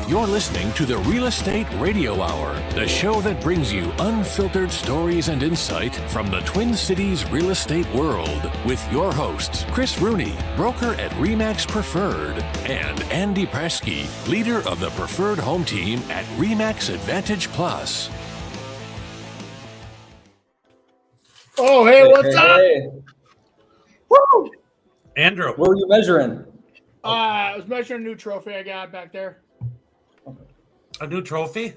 You're listening to the Real Estate Radio Hour, the show that brings you unfiltered stories and insight from the Twin Cities real estate world with your hosts, Chris Rooney, broker at RE/MAX Preferred, and Andy Presky, leader of the Preferred Home Team at RE/MAX Advantage Plus. Oh, hey, what's up? Hey. Woo! Andrew. What were you measuring? I was measuring a new trophy I got back there. A new trophy?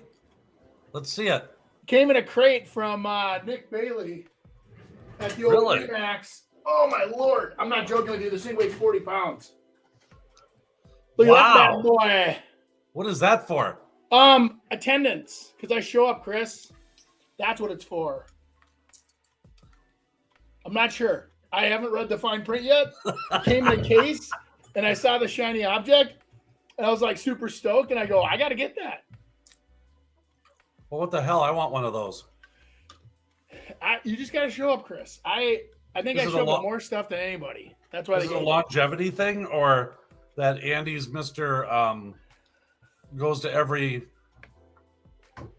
Let's see it. Came in a crate from Nick Bailey at the old RE/MAX. Oh, my Lord. I'm not joking with you. This thing weighs 40 pounds. Look at that bad boy. What is that for? Attendance. Because I show up, Chris. That's what it's for. I'm not sure. I haven't read the fine print yet. It came in a case, and I saw the shiny object, and I was like super stoked, and I go, I got to get that. Well, what the hell? I want one of those. You just got to show up, Chris. I think I show up with more stuff than anybody. That's why is it a longevity thing, or that Andy's Mr. Goes to every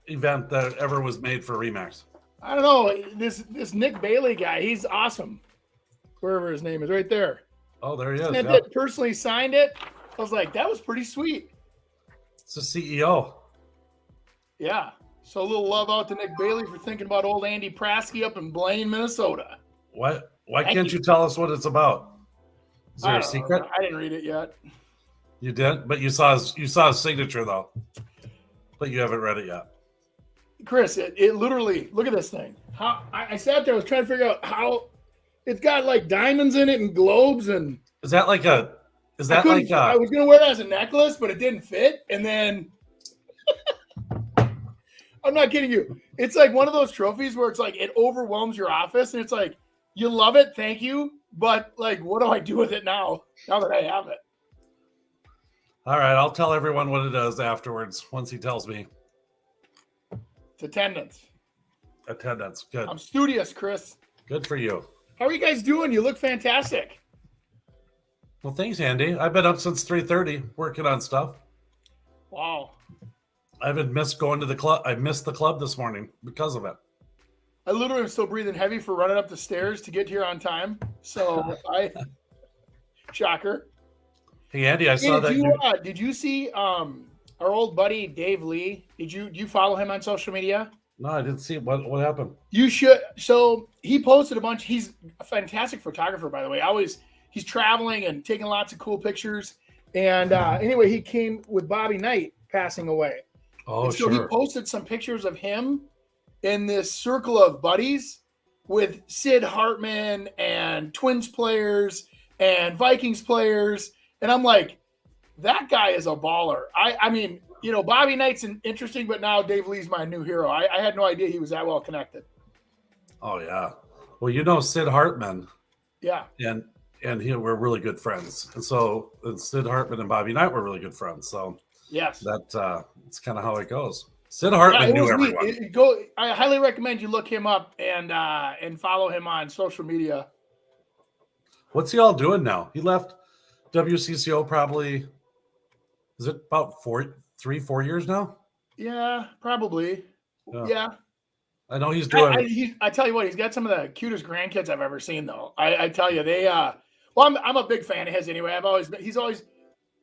event that ever was made for RE/MAX? I don't know. This Nick Bailey guy, he's awesome. Wherever his name is, right there. Oh, there he is. And that personally signed it. I was like, that was pretty sweet. It's the CEO. Yeah. So a little love out to Nick Bailey for thinking about old Andy Prasky up in Blaine, Minnesota. What? Why can't you tell us what it's about? Is there a secret? I didn't read it yet. You did, but you saw his signature though. But you haven't read it yet. Chris, it literally, look at this thing. How I sat there, I was trying to figure out how it's got like diamonds in it and globes and. Is that like a? Is that like a? I was gonna wear it as a necklace, but it didn't fit, and then. I'm not kidding you. It's like one of those trophies where it's like it overwhelms your office, and it's like you love it, thank you, but like, what do I do with it now? Now that I have it. All right, I'll tell everyone what it is afterwards. Once he tells me. It's attendance. Attendance, good. I'm studious, Chris. Good for you. How are you guys doing? You look fantastic. Well, thanks, Andy. I've been up since 3:30 working on stuff. Wow. I haven't missed going to the club. I missed the club this morning because of it. I literally am still breathing heavy for running up the stairs to get here on time. So shocker. Hey, Andy, I saw that. Did you see our old buddy Dave Lee? Do you follow him on social media? No, I didn't see it. What happened? You should. So he posted a bunch. He's a fantastic photographer, by the way. He's traveling and taking lots of cool pictures. And anyway, he came with Bobby Knight passing away. Oh, and so sure. he posted some pictures of him in this circle of buddies with Sid Hartman and Twins players and Vikings players. And I'm like, that guy is a baller. I mean, you know, Bobby Knight's interesting, but now Dave Lee's my new hero. I had no idea he was that well connected. Oh, yeah. Well, you know Sid Hartman. Yeah. And he were really good friends. And so Sid Hartman and Bobby Knight were really good friends. So yes, it's kind of how it goes. Sid Hartman knew everyone. I highly recommend you look him up and follow him on social media. What's he all doing now? He left WCCO probably, is it about 4 years now? Yeah, probably. Yeah. I know he's doing. I tell you what, he's got some of the cutest grandkids I've ever seen, though. I tell you, I'm a big fan of his anyway. He's always,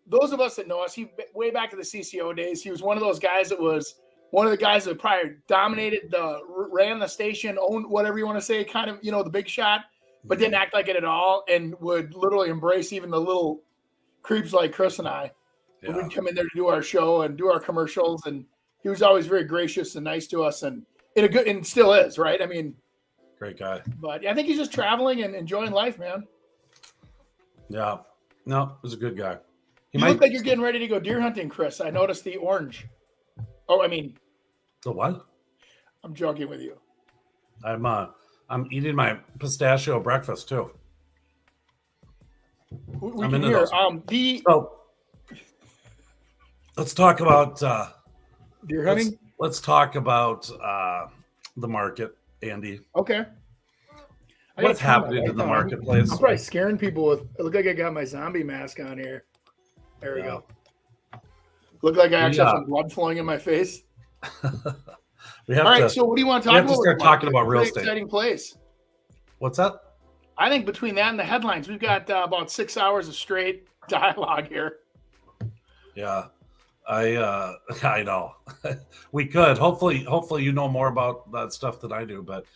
those of us that know us, way back to the CCO days, he was one of those guys that was one of the guys that probably ran the station, owned whatever you want to say, kind of, you know, the big shot, but didn't act like it at all and would literally embrace even the little creeps like Chris and I. Yeah. When we'd come in there to do our show and do our commercials, and he was always very gracious and nice to us, and and still is, right? I mean, great guy. But I think he's just traveling and enjoying life, man. Yeah. No, he's a good guy. You look like you're getting ready to go deer hunting, Chris. I noticed the orange. Oh, I mean, the what? I'm joking with you. I'm eating my pistachio breakfast too. We can hear. Let's talk about deer hunting. Let's talk about the market, Andy. Okay. What's happening in the marketplace? I'm probably scaring people with. It look like I got my zombie mask on here. There we go. Look like I actually have some blood flowing in my face. We have All right, to. so what do you want to We talk have to about? start talking about real Pretty estate. exciting place. What's that? I think between that and the headlines, we've got about 6 hours of straight dialogue here. Yeah, I know. We could hopefully you know more about that stuff than I do. But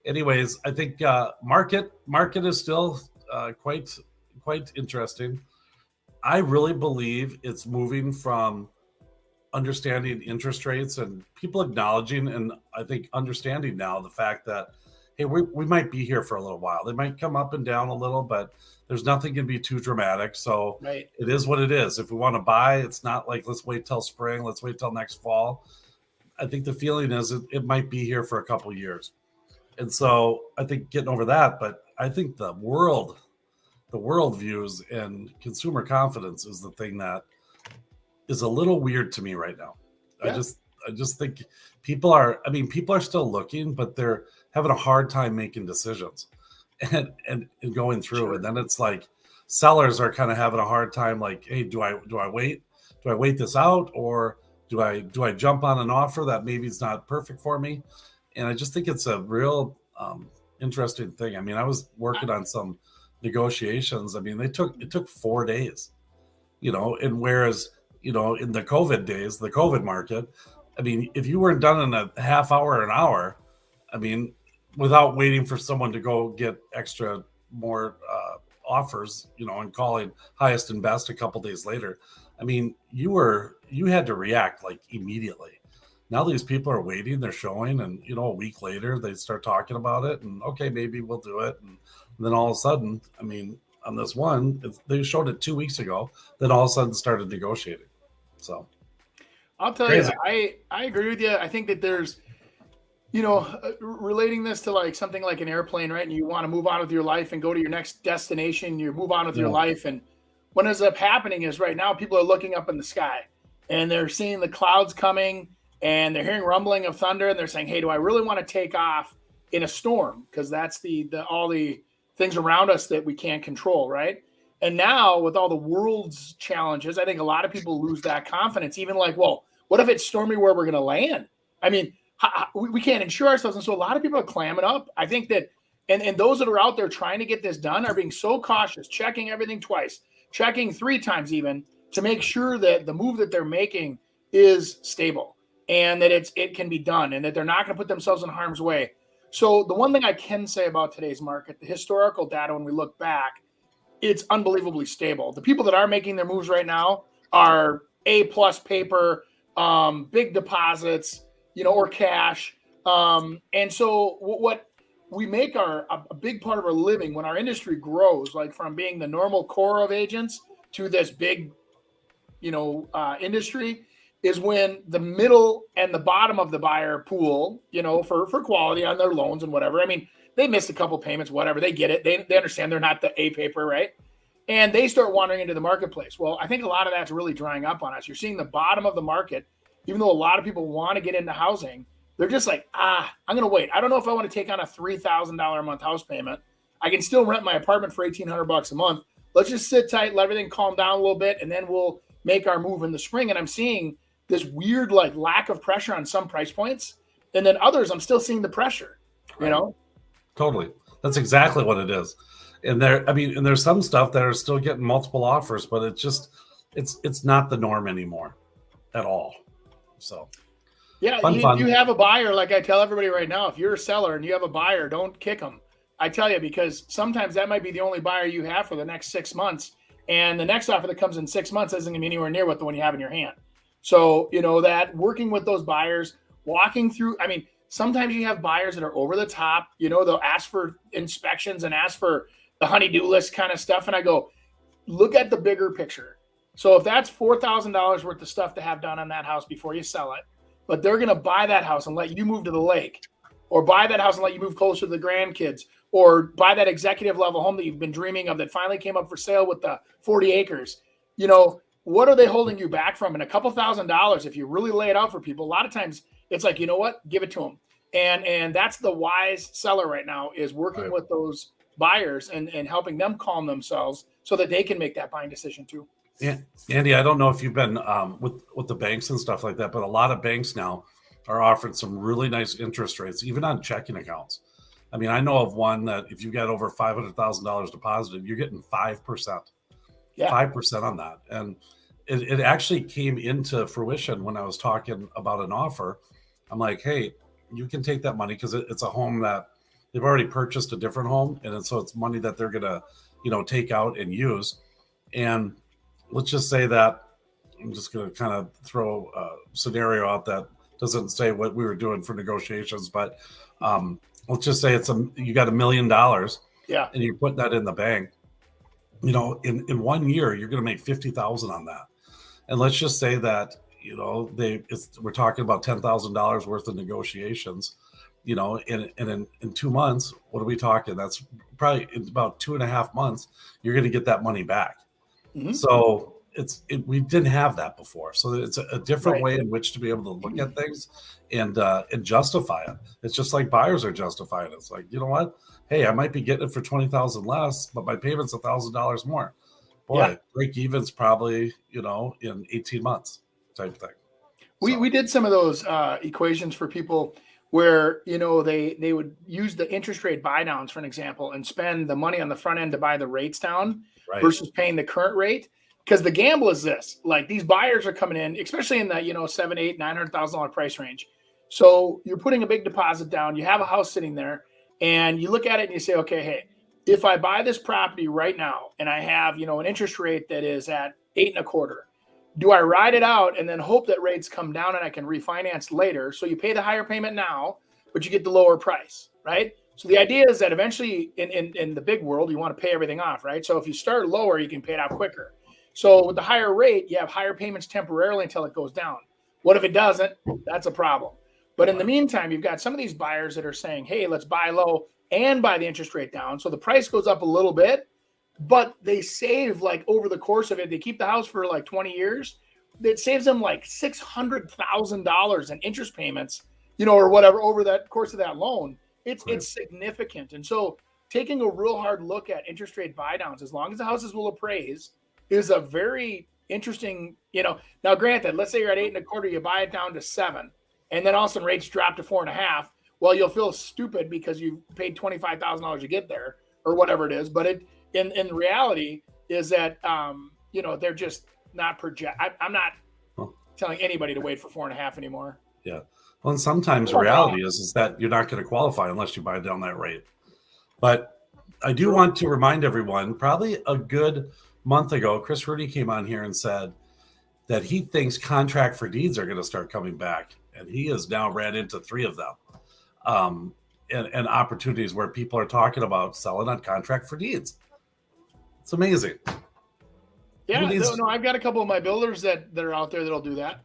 anyways, I think market is still quite interesting. I really believe it's moving from understanding interest rates and people acknowledging and I think understanding now the fact that, hey, we might be here for a little while. They might come up and down a little, but there's nothing can be too dramatic. So Right. It is what it is. If we want to buy, it's not like let's wait till spring, let's wait till next fall. I think the feeling is it might be here for a couple years. And so I think getting over that, but I think the world views and consumer confidence is the thing that is a little weird to me right now. Yeah. I just think people are still looking, but they're having a hard time making decisions and going through. Sure. And then it's like sellers are kind of having a hard time like, hey, do I wait? Do I wait this out, or do I jump on an offer that maybe is not perfect for me? And I just think it's a real interesting thing. I mean, I was working on some negotiations. I mean, it took 4 days, and whereas, in the COVID days, the COVID market, I mean, if you weren't done in a half hour or an hour, I mean, without waiting for someone to go get more offers, and calling highest and best a couple days later, I mean, you had to react like immediately. Now these people are waiting, they're showing, and a week later they start talking about it, and okay, maybe we'll do it, and then all of a sudden, I mean, on this one, they showed it 2 weeks ago, then all of a sudden started negotiating. So I'll tell you, I agree with you. I think that there's, relating this to like something like an airplane, right? And you want to move on with your life and go to your next destination, you move on with your life. And what ends up happening is right now people are looking up in the sky and they're seeing the clouds coming and they're hearing rumbling of thunder and they're saying, hey, do I really want to take off in a storm? Because that's all the things around us that we can't control, right? And now with all the world's challenges, I think a lot of people lose that confidence, even like, well, what if it's stormy where we're going to land? I mean, we can't insure ourselves. And so a lot of people are clamming up. I think that, and those that are out there trying to get this done are being so cautious, checking everything twice, checking 3 times even, to make sure that the move that they're making is stable and that it can be done and that they're not going to put themselves in harm's way. So the one thing I can say about today's market, the historical data, when we look back, it's unbelievably stable. The people that are making their moves right now are A+ paper, big deposits, or cash. And so what we make a big part of our living when our industry grows, like from being the normal core of agents to this big, industry, is when the middle and the bottom of the buyer pool, for quality on their loans and whatever. I mean, they missed a couple payments, whatever. They get it. They understand they're not the A paper, right? And they start wandering into the marketplace. Well, I think a lot of that's really drying up on us. You're seeing the bottom of the market, even though a lot of people want to get into housing, they're just like, I'm going to wait. I don't know if I want to take on a $3,000 a month house payment. I can still rent my apartment for $1,800 a month. Let's just sit tight, let everything calm down a little bit, and then we'll make our move in the spring. And I'm seeing this weird like lack of pressure on some price points. And then others, I'm still seeing the pressure, Totally. That's exactly what it is. And there's some stuff that are still getting multiple offers, but it's not the norm anymore at all. So yeah, you have a buyer, like I tell everybody right now, if you're a seller and you have a buyer, don't kick them. I tell you, because sometimes that might be the only buyer you have for the next 6 months. And the next offer that comes in 6 months isn't going to be anywhere near what the one you have in your hand. So, that working with those buyers, walking through, I mean, sometimes you have buyers that are over the top, they'll ask for inspections and ask for the honey-do list kind of stuff. And I go, look at the bigger picture. So if that's $4,000 worth of stuff to have done on that house before you sell it, but they're going to buy that house and let you move to the lake, or buy that house and let you move closer to the grandkids, or buy that executive level home that you've been dreaming of that finally came up for sale with the 40 acres, what are they holding you back from? And a couple $1,000, if you really lay it out for people, a lot of times it's like, you know what, give it to them. And that's the wise seller right now, is working with those buyers and helping them calm themselves so that they can make that buying decision too. Andy, I don't know if you've been with the banks and stuff like that, but a lot of banks now are offering some really nice interest rates, even on checking accounts. I mean, I know of one that if you got over $500,000 deposited, you're getting 5%, Yeah. 5% on that. And it actually came into fruition when I was talking about an offer. I'm like, hey, you can take that money because it's a home that they've already purchased a different home. And so it's money that they're going to, take out and use. And let's just say that I'm just going to kind of throw a scenario out that doesn't say what we were doing for negotiations, but let's just say you got $1 million, Yeah, and you put that in the bank. In 1 year, you're going to make 50,000 on that. And let's just say that we're talking about $10,000 worth of negotiations. In 2 months, what are we talking? That's probably in about 2.5 months, you're going to get that money back. Mm-hmm. So we didn't have that before. So it's a different Right. way in which to be able to look at things and justify it. It's just like buyers are justifying it. It's like, you know what? Hey, I might be getting it for 20,000 less, but my payment's $1,000 more. Boy, break even's probably, in 18 months type thing. We did some of those equations for people where, they would use the interest rate buy downs, for an example, and spend the money on the front end to buy the rates down versus paying the current rate. Because the gamble is this, like these buyers are coming in, especially in that, $700,000, $800,000, $900,000 price range. So you're putting a big deposit down, you have a house sitting there, and you look at it and you say, okay, hey, if I buy this property right now and I have, an interest rate that is at 8.25%, do I ride it out and then hope that rates come down and I can refinance later? So you pay the higher payment now, but you get the lower price, right? So the idea is that eventually in the big world, you want to pay everything off, right? So if you start lower, you can pay it off quicker. So with the higher rate, you have higher payments temporarily until it goes down. What if it doesn't? That's a problem. But in the meantime, you've got some of these buyers that are saying, hey, let's buy low and buy the interest rate down. So the price goes up a little bit, but they save, like, over the course of it, they keep the house for like 20 years. It saves them like $600,000 in interest payments, or whatever over that course of that loan. It's significant. And so taking a real hard look at interest rate buy downs, as long as the houses will appraise, is a very interesting, now granted, let's say you're at 8.25%, you buy it down to 7, and then all of a sudden rates drop to 4.5. Well, you'll feel stupid because you paid $25,000 to get there or whatever it is. But in reality is that, they're just not I'm not telling anybody to wait for 4.5 anymore. Yeah. Well, and sometimes the reality is that you're not going to qualify unless you buy down that rate. But I do want to remind everyone, probably a good month ago, Chris Rooney came on here and said that he thinks contract for deeds are going to start coming back. And he has now ran into 3 of them. And opportunities where people are talking about selling on contract for deeds. It's amazing. Yeah, no, I've got a couple of my builders that are out there that'll do that.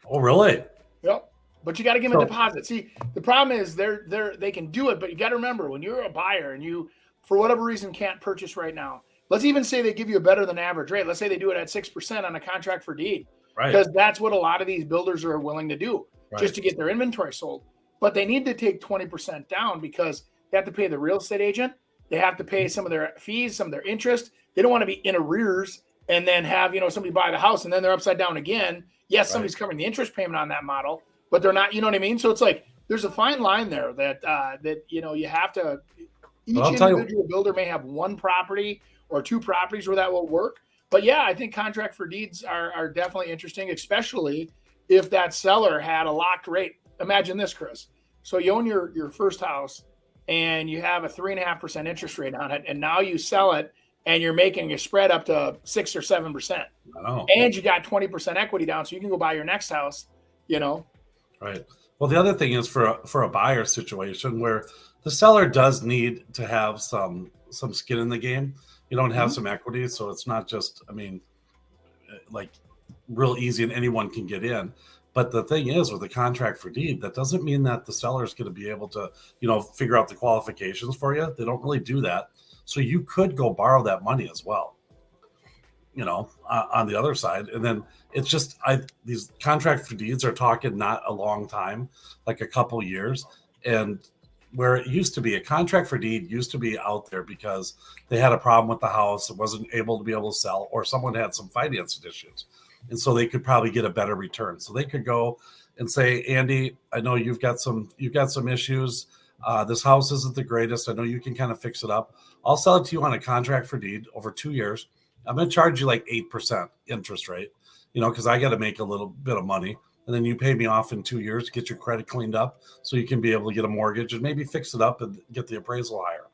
Oh, really? Yep. But you got to give them a deposit. See, the problem is they can do it, but you got to remember, when you're a buyer and you, for whatever reason, can't purchase right now. Let's even say they give you a better than average rate. Let's say they do it at 6% on a contract for deed, because that's what a lot of these builders are willing to do just to get their inventory sold. But they need to take 20% down because they have to pay the real estate agent. They have to pay some of their fees, some of their interest. They don't want to be in arrears and then have, somebody buy the house and then they're upside down again. Yes, somebody's covering the interest payment on that model, but they're not, you know what I mean? So it's like, there's a fine line there that you have to, each individual builder may have one property or 2 properties where that will work. But yeah, I think contract for deeds are definitely interesting, especially if that seller had a locked rate. Imagine this, Chris. So you own your first house and you have a 3.5% interest rate on it. And now you sell it and you're making a spread up to 6 or 7%. And you got 20% equity down. So you can go buy your next house, Right. Well, the other thing is for a buyer situation where the seller does need to have some skin in the game. You don't have some equity. So it's not just, like real easy and anyone can get in. But the thing is, with the contract for deed, that doesn't mean that the seller is going to be able to, figure out the qualifications for you. They don't really do that. So you could go borrow that money as well, on the other side. And then it's just, these contract for deeds are talking not a long time, like a couple years. And where it used to be a contract for deed used to be out there because they had a problem with the house, it wasn't able to sell, or someone had some financing issues. And so they could probably get a better return. So they could go and say, Andy, I know you've got some issues. This house isn't the greatest. I know you can kind of fix it up. I'll sell it to you on a contract for deed over 2 years. I'm going to charge you like 8% interest rate, because I got to make a little bit of money. And then you pay me off in 2 years to get your credit cleaned up so you can be able to get a mortgage and maybe fix it up and get the appraisal higher.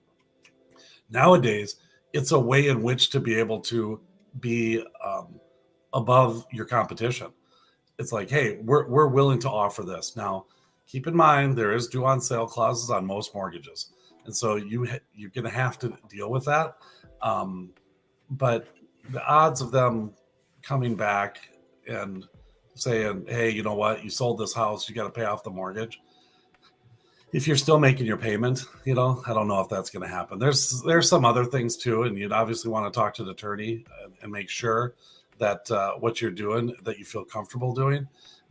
Nowadays, it's a way in which to be able to be above your competition. It's like, hey, we're willing to offer this. Now, keep in mind, there is due on sale clauses on most mortgages. And so you're going to have to deal with that. But the odds of them coming back and saying, hey, you know what, you sold this house, you got to pay off the mortgage. If you're still making your payment, I don't know if that's going to happen. There's some other things too. And you'd obviously want to talk to the attorney and make sure that what you're doing, that you feel comfortable doing.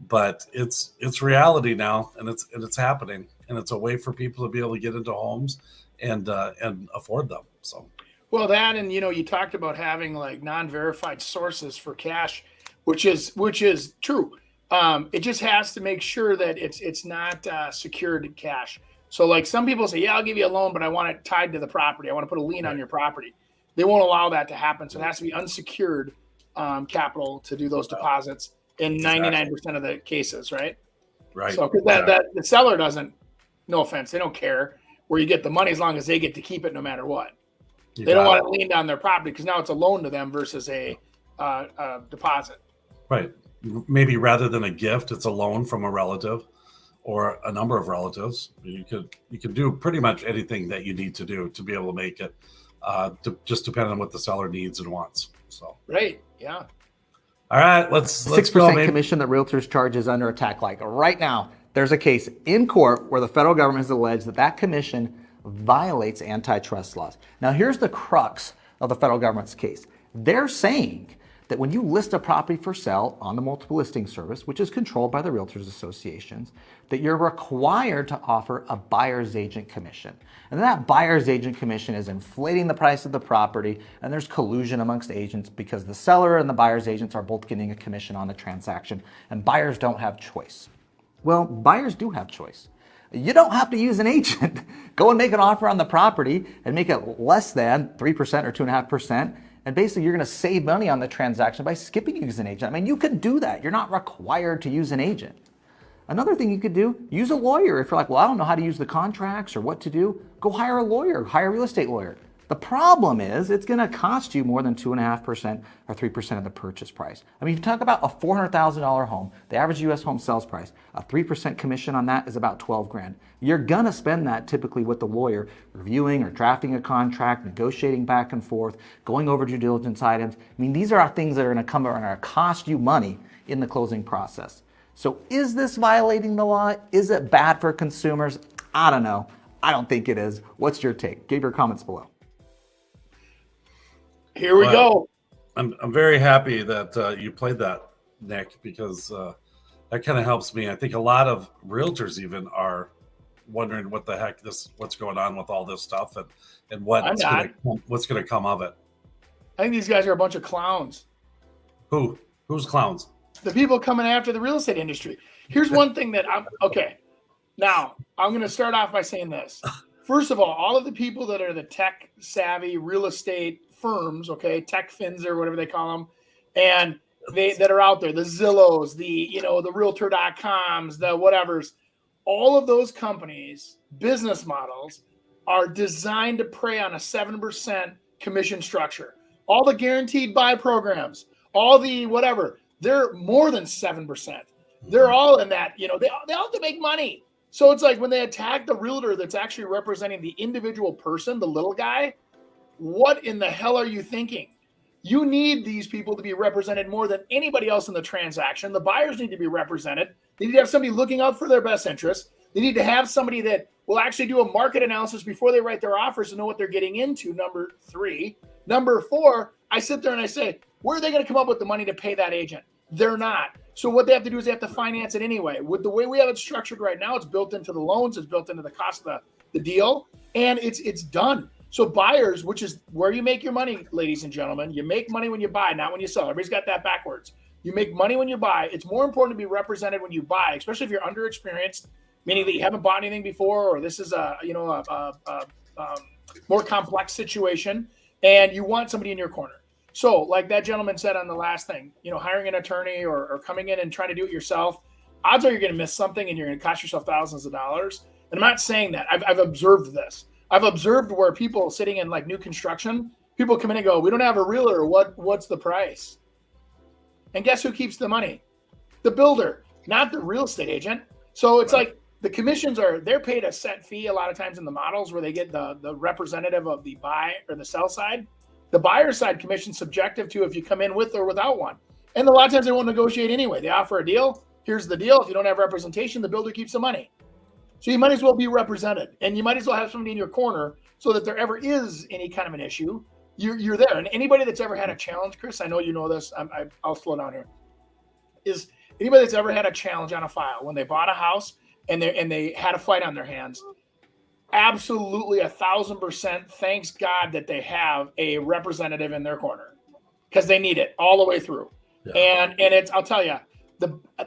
But it's reality now, and it's happening, and it's a way for people to be able to get into homes and afford them. So, well, that, and you talked about having like non-verified sources for cash, which is true. It just has to make sure that it's not secured cash. So like some people say, yeah, I'll give you a loan, but I want it tied to the property. I want to put a lien on your property. They won't allow that to happen. So it has to be unsecured capital to do those deposits in 99% of the cases, right? Right. So that the seller doesn't, no offense, they don't care where you get the money as long as they get to keep it no matter what. They don't want it leaned on their property because now it's a loan to them versus a deposit. Right. Maybe rather than a gift, it's a loan from a relative or a number of relatives. You could do pretty much anything that you need to do to be able to make it, just depending on what the seller needs and wants. So right, yeah. All right, let's 6% commission that realtors charge is under attack. Like right now, there's a case in court where the federal government has alleged that commission violates antitrust laws. Now, here's the crux of the federal government's case. They're saying that when you list a property for sale on the multiple listing service, which is controlled by the Realtors Associations, that you're required to offer a buyer's agent commission. And that buyer's agent commission is inflating the price of the property, and there's collusion amongst agents because the seller and the buyer's agents are both getting a commission on the transaction, and buyers don't have choice. Well, buyers do have choice. You don't have to use an agent. Go and make an offer on the property and make it less than 3% or 2.5%. And basically, you're going to save money on the transaction by skipping using an agent. I mean, you could do that. You're not required to use an agent. Another thing you could do, use a lawyer. If you're like, well, I don't know how to use the contracts or what to do, go hire a lawyer, hire a real estate lawyer. The problem is it's going to cost you more than 2.5% or 3% of the purchase price. I mean, if you talk about a $400,000 home, the average U.S. home sales price, a 3% commission on that is about $12,000. You're going to spend that typically with the lawyer, reviewing or drafting a contract, negotiating back and forth, going over due diligence items. I mean, these are things that are going to come and are going to cost you money in the closing process. So is this violating the law? Is it bad for consumers? I don't know. I don't think it is. What's your take? Give your comments below. Here we go. I'm very happy that you played that, Nick, because that kind of helps me. I think a lot of realtors even are wondering what the heck what's going on with all this stuff and what's going to come of it. I think these guys are a bunch of clowns. Who's clowns? The people coming after the real estate industry. Here's one thing that now I'm going to start off by saying this. First of all of the people that are the tech savvy real estate firms, tech fins or whatever they call them, and that are out there, the Zillows, the Realtor.coms, the whatevers, all of those companies' business models are designed to prey on a 7% commission structure. All the guaranteed buy programs, all the whatever, they're more than 7%. They're all in that, they all have to make money. So it's like when they attack the realtor that's actually representing the individual person, the little guy, what in the hell are you thinking? You need these people to be represented more than anybody else in the transaction. The buyers need to be represented. They need to have somebody looking out for their best interests. They need to have somebody that will actually do a market analysis before they write their offers to know what they're getting into, number 3. Number 4, I sit there and I say, where are they going to come up with the money to pay that agent? They're not. So what they have to do is they have to finance it anyway. With the way we have it structured right now, it's built into the loans, it's built into the cost of the deal, and it's done. So buyers, which is where you make your money, ladies and gentlemen, you make money when you buy, not when you sell. Everybody's got that backwards. You make money when you buy. It's more important to be represented when you buy, especially if you're underexperienced, meaning that you haven't bought anything before, or this is a more complex situation, and you want somebody in your corner. So like that gentleman said on the last thing, hiring an attorney or coming in and trying to do it yourself, odds are you're going to miss something and you're going to cost yourself thousands of dollars. And I'm not saying that. I've observed this. I've observed where people sitting in like new construction, people come in and go, we don't have a realtor. What's the price? And guess who keeps the money? The builder, not the real estate agent. So it's like the commissions they're paid a set fee a lot of times in the models where they get the representative of the buy or the sell side. The buyer side commission subjective to if you come in with or without one. And a lot of times they won't negotiate anyway. They offer a deal. Here's the deal. If you don't have representation, the builder keeps the money. So you might as well be represented, and you might as well have somebody in your corner so that there ever is any kind of an issue, you're there. And anybody that's ever had a challenge, Chris, I know you know this. I'll slow down here. Is anybody that's ever had a challenge on a file when they bought a house and they had a fight on their hands? Absolutely 1,000%. Thanks God that they have a representative in their corner because they need it all the way through. Yeah. And it's, I'll tell you,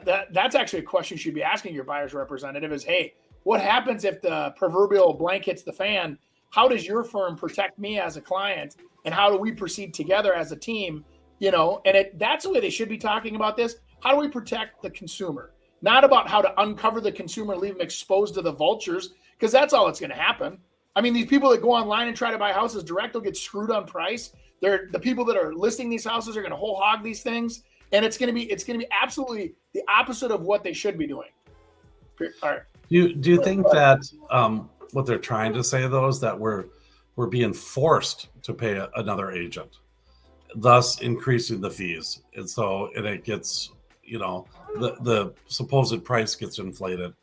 that's actually a question you should be asking your buyer's representative is, hey, what happens if the proverbial blank hits the fan? How does your firm protect me as a client? And how do we proceed together as a team? And that's the way they should be talking about this. How do we protect the consumer? Not about how to uncover the consumer and leave them exposed to the vultures, because that's all that's going to happen. I mean, these people that go online and try to buy houses direct will get screwed on price. The people that are listing these houses are going to whole hog these things. And it's going to be absolutely the opposite of what they should be doing. All right. Do you think that what they're trying to say though is that we're being forced to pay another agent, thus increasing the fees, and it gets the supposed price gets inflated?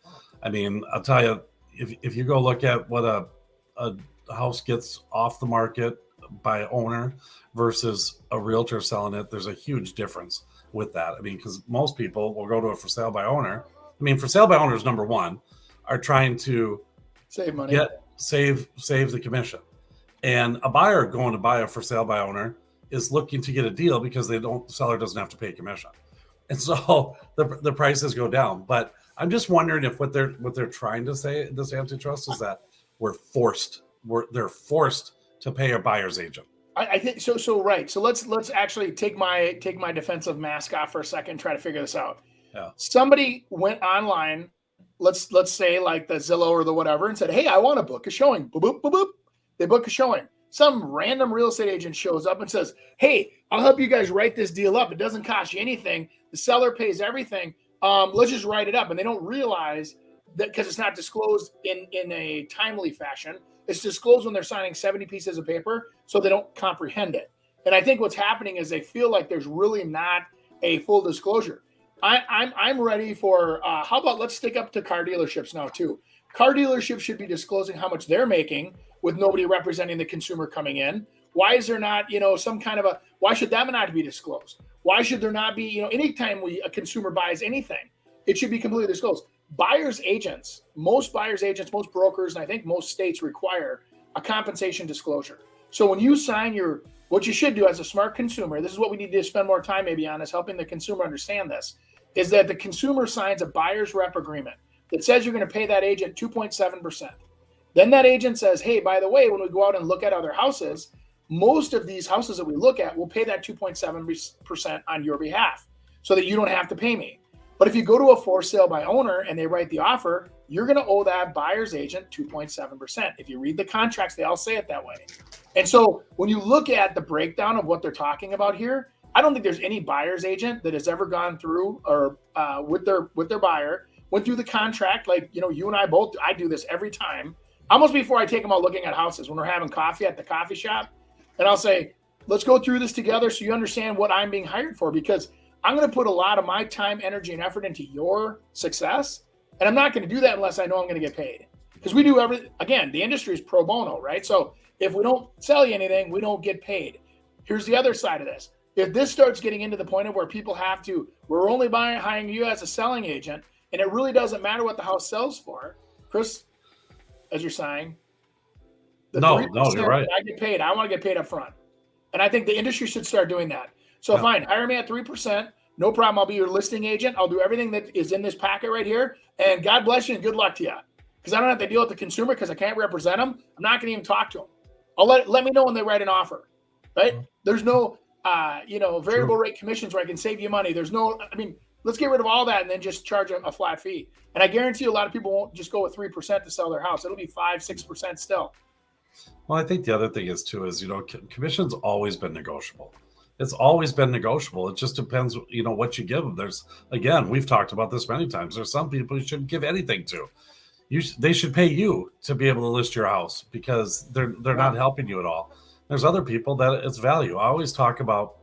I mean, I'll tell you, if you go look at what a house gets off the market by owner versus a realtor selling it, there's a huge difference with that. I mean, because most people will go to a for sale by owner. I mean, for sale by owners, number one, are trying to save money, save the commission. And a buyer going to buy a for sale by owner is looking to get a deal because the seller doesn't have to pay commission. And so the prices go down. But I'm just wondering if what they're trying to say, this antitrust, is that they're forced to pay a buyer's agent. I think so. So right. So let's actually take my defensive mask off for a second and try to figure this out. Yeah. Somebody went online, let's say like the Zillow or the whatever, and said, hey, I want to book a showing. Boop, boop, boop, boop. They book a showing. Some random real estate agent shows up and says, hey, I'll help you guys write this deal up. It doesn't cost you anything. The seller pays everything. Let's just write it up. And they don't realize that because it's not disclosed in a timely fashion. It's disclosed when they're signing 70 pieces of paper, so they don't comprehend it. And I think what's happening is they feel like there's really not a full disclosure. I'm ready for, how about let's stick up to car dealerships now too. Car dealerships should be disclosing how much they're making with nobody representing the consumer coming in. Why is there not, some kind of why should that not be disclosed? Why should there not be, anytime a consumer buys anything, it should be completely disclosed. Buyer's agents, most brokers, and I think most states require a compensation disclosure. So when you sign what you should do as a smart consumer, this is what we need to spend more time maybe on, is helping the consumer understand this, is that the consumer signs a buyer's rep agreement that says you're going to pay that agent 2.7%. Then that agent says, hey, by the way, when we go out and look at other houses, most of these houses that we look at will pay that 2.7% on your behalf so that you don't have to pay me. But if you go to a for sale by owner and they write the offer, you're going to owe that buyer's agent 2.7%. If you read the contracts, they all say it that way. And so when you look at the breakdown of what they're talking about here, I don't think there's any buyer's agent that has ever gone through or with their buyer, went through the contract. Like, you and I both, I do this every time, almost before I take them out looking at houses when we're having coffee at the coffee shop. And I'll say, let's go through this together so you understand what I'm being hired for, because I'm going to put a lot of my time, energy, and effort into your success. And I'm not going to do that unless I know I'm going to get paid. Because we do again, the industry is pro bono, right? So if we don't sell you anything, we don't get paid. Here's the other side of this. If this starts getting into the point of where people we're only hiring you as a selling agent, and it really doesn't matter what the house sells for, Chris, as you're signing? No, 3% you're right. I get paid. I want to get paid up front. And I think the industry should start doing that. So fine, hire me at 3%. No problem. I'll be your listing agent. I'll do everything that is in this packet right here. And God bless you and good luck to you. Because I don't have to deal with the consumer because I can't represent them. I'm not going to even talk to them. I'll let me know when they write an offer, right? There's no, variable rate commissions where I can save you money. There's no, let's get rid of all that and then just charge a flat fee. And I guarantee you a lot of people won't just go with 3% to sell their house. It'll be 5-6% still. Well, I think the other thing is commission's always been negotiable. It's always been negotiable. It just depends, what you give them. We've talked about this many times. There's some people you shouldn't give anything to. They should pay you to be able to list your house because they're not helping you at all. There's other people that it's value. I always talk about,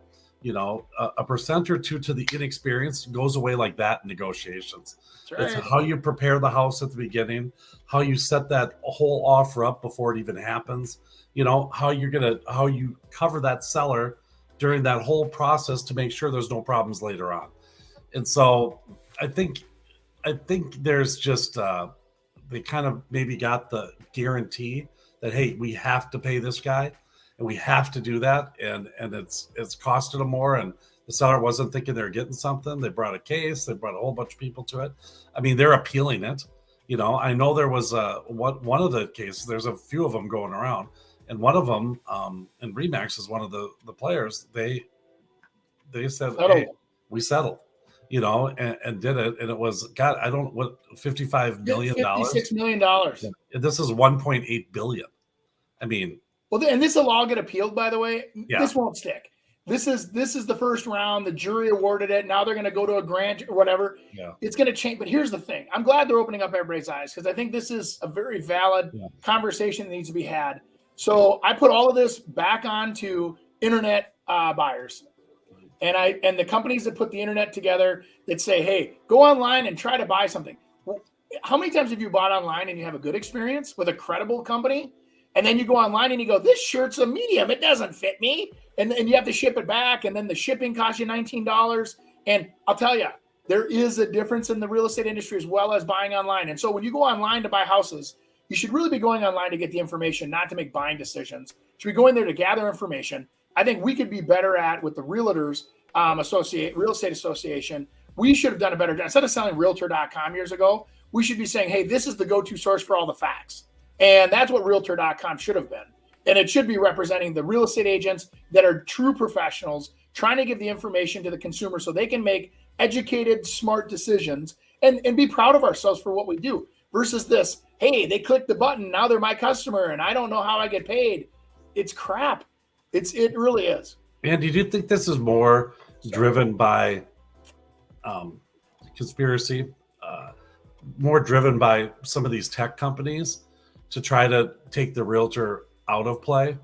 a percent or two to the inexperienced goes away like that in negotiations. Right. It's how you prepare the house at the beginning, how you set that whole offer up before it even happens, how you cover that seller during that whole process to make sure there's no problems later on. And so I think there's just, they kind of maybe got the guarantee that, hey, we have to pay this guy and we have to do that. And it's costing them more. And the seller wasn't thinking they were getting something. They brought a case. They brought a whole bunch of people to it. They're appealing it. I know there was one of the cases, there's a few of them going around. And one of them, and Remax is one of the players, they said, hey, we settled. And did it. And it was, $55 million? $56 million. And this is $1.8 billion. Well, and this will all get appealed, by the way. Yeah. This won't stick. This is the first round. The jury awarded it. Now they're going to go to a grand or whatever. Yeah. It's going to change. But here's the thing. I'm glad they're opening up everybody's eyes because I think this is a very valid conversation that needs to be had. So I put all of this back onto internet buyers. And the companies that put the internet together that say, hey, go online and try to buy something. Well, how many times have you bought online and you have a good experience with a credible company? And then you go online and you go, this shirt's a medium. It doesn't fit me. And you have to ship it back. And then the shipping costs you $19. And I'll tell you, there is a difference in the real estate industry as well as buying online. And so when you go online to buy houses, you should really be going online to get the information, not to make buying decisions. You should be going there to gather information. I think we could be better at with the Realtors Real Estate Association. We should have done a better job. Instead of selling Realtor.com years ago, we should be saying, hey, this is the go-to source for all the facts. And that's what Realtor.com should have been. And it should be representing the real estate agents that are true professionals, trying to give the information to the consumer so they can make educated, smart decisions and be proud of ourselves for what we do versus this, hey, they clicked the button, now they're my customer, and I don't know how I get paid. It's crap. It really is. Andy, do you think this is more driven by conspiracy, more driven by some of these tech companies to try to take the realtor out of play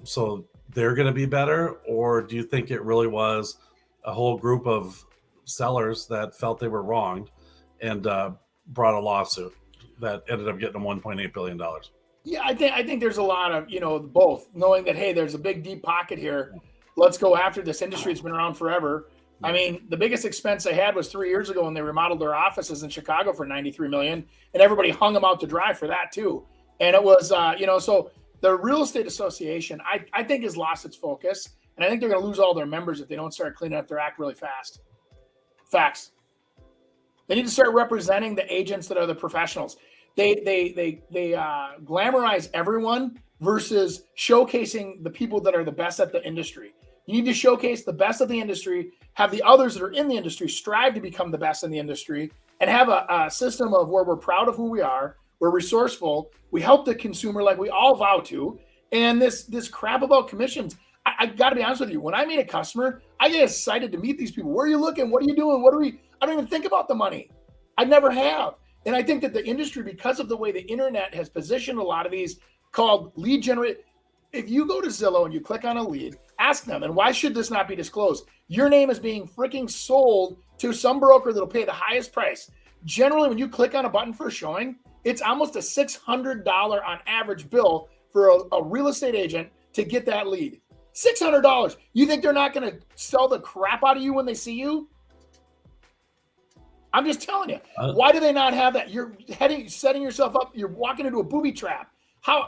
so they're going to be better? Or do you think it really was a whole group of sellers that felt they were wronged and brought a lawsuit that ended up getting them $1.8 billion? Yeah, I think there's a lot of, both, knowing that, hey, there's a big deep pocket here. Let's go after this industry. It's been around forever. The biggest expense they had was 3 years ago when they remodeled their offices in Chicago for $93 million, and everybody hung them out to dry for that too. And it was, so the Real Estate Association, I think, has lost its focus, and I think they're going to lose all their members if they don't start cleaning up their act really fast. Facts. They need to start representing the agents that are the professionals. They glamorize everyone versus showcasing the people that are the best at the industry. You need to showcase the best of the industry, have the others that are in the industry strive to become the best in the industry, and have a system of where we're proud of who we are, we're resourceful, we help the consumer like we all vow to. And this crap about commissions, I got to be honest with you. When I meet a customer, I get excited to meet these people. Where are you looking? What are you doing? I don't even think about the money. I never have. And I think that the industry, because of the way the internet has positioned a lot of these called lead generate, if you go to Zillow and you click on a lead, ask them, and why should this not be disclosed? Your name is being freaking sold to some broker that'll pay the highest price. Generally, when you click on a button for a showing, it's almost a $600 on average bill for a real estate agent to get that lead. $600. You think they're not going to sell the crap out of you when they see you? I'm just telling you. Why do they not have that? You're setting yourself up. You're walking into a booby trap.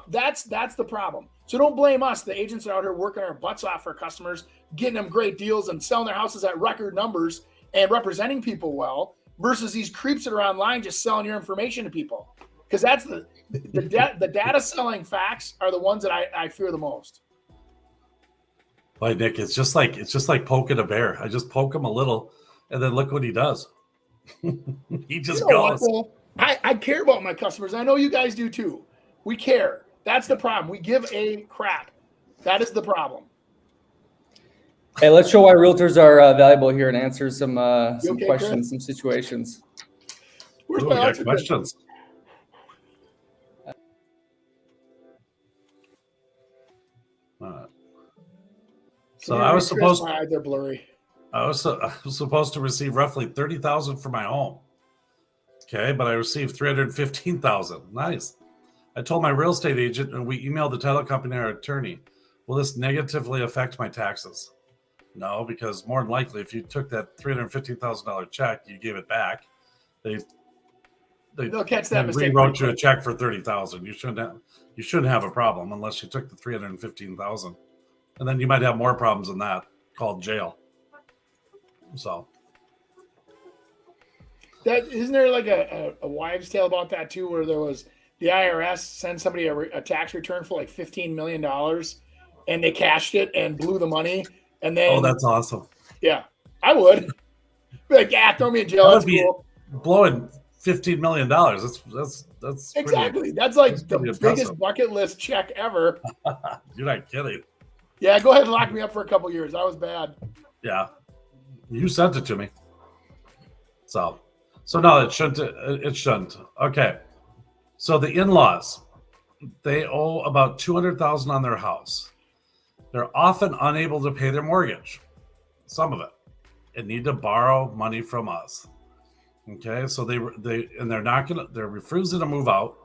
That's the problem. So don't blame us. The agents are out here working our butts off for customers, getting them great deals and selling their houses at record numbers and representing people well, versus these creeps that are online just selling your information to people. Because that's the data selling facts are the ones that I fear the most. Boy, Nick, it's just like poking a bear. I just poke him a little, and then look what he does. He just goes. I care about my customers. I know you guys do too. We care. That's the problem. We give a crap. That is the problem. Hey, let's show why realtors are valuable here and answer some okay, questions, Chris? some situations. Where's Ooh, my we got oxygen? questions. So I was supposed. My eyes are blurry. I was supposed to receive roughly $30,000 for my home. Okay, but I received $315,000. Nice. I told my real estate agent, and we emailed the title company and our attorney. Will this negatively affect my taxes? No, because more than likely, if you took that $315,000 check, you gave it back. They'll catch that mistake. Rewrote you a check for $30,000. You shouldn't have a problem unless you took the $315,000, and then you might have more problems than that, called jail. So that isn't there like a wives' tale about that too, where there was the IRS sent somebody a tax return for like $15 million, and they cashed it and blew the money, and then that's awesome. Yeah, I would be like, yeah, throw me in jail. That's cool. Blowing $15 million. That's exactly. That's like the biggest bucket list check ever. You're not kidding. Yeah, go ahead and lock me up for a couple years. That was bad. Yeah, you sent it to me. So no, it shouldn't. Okay. So the in-laws, they owe about $200,000 on their house. They're often unable to pay their mortgage, some of it, and need to borrow money from us. Okay, so they're refusing to move out.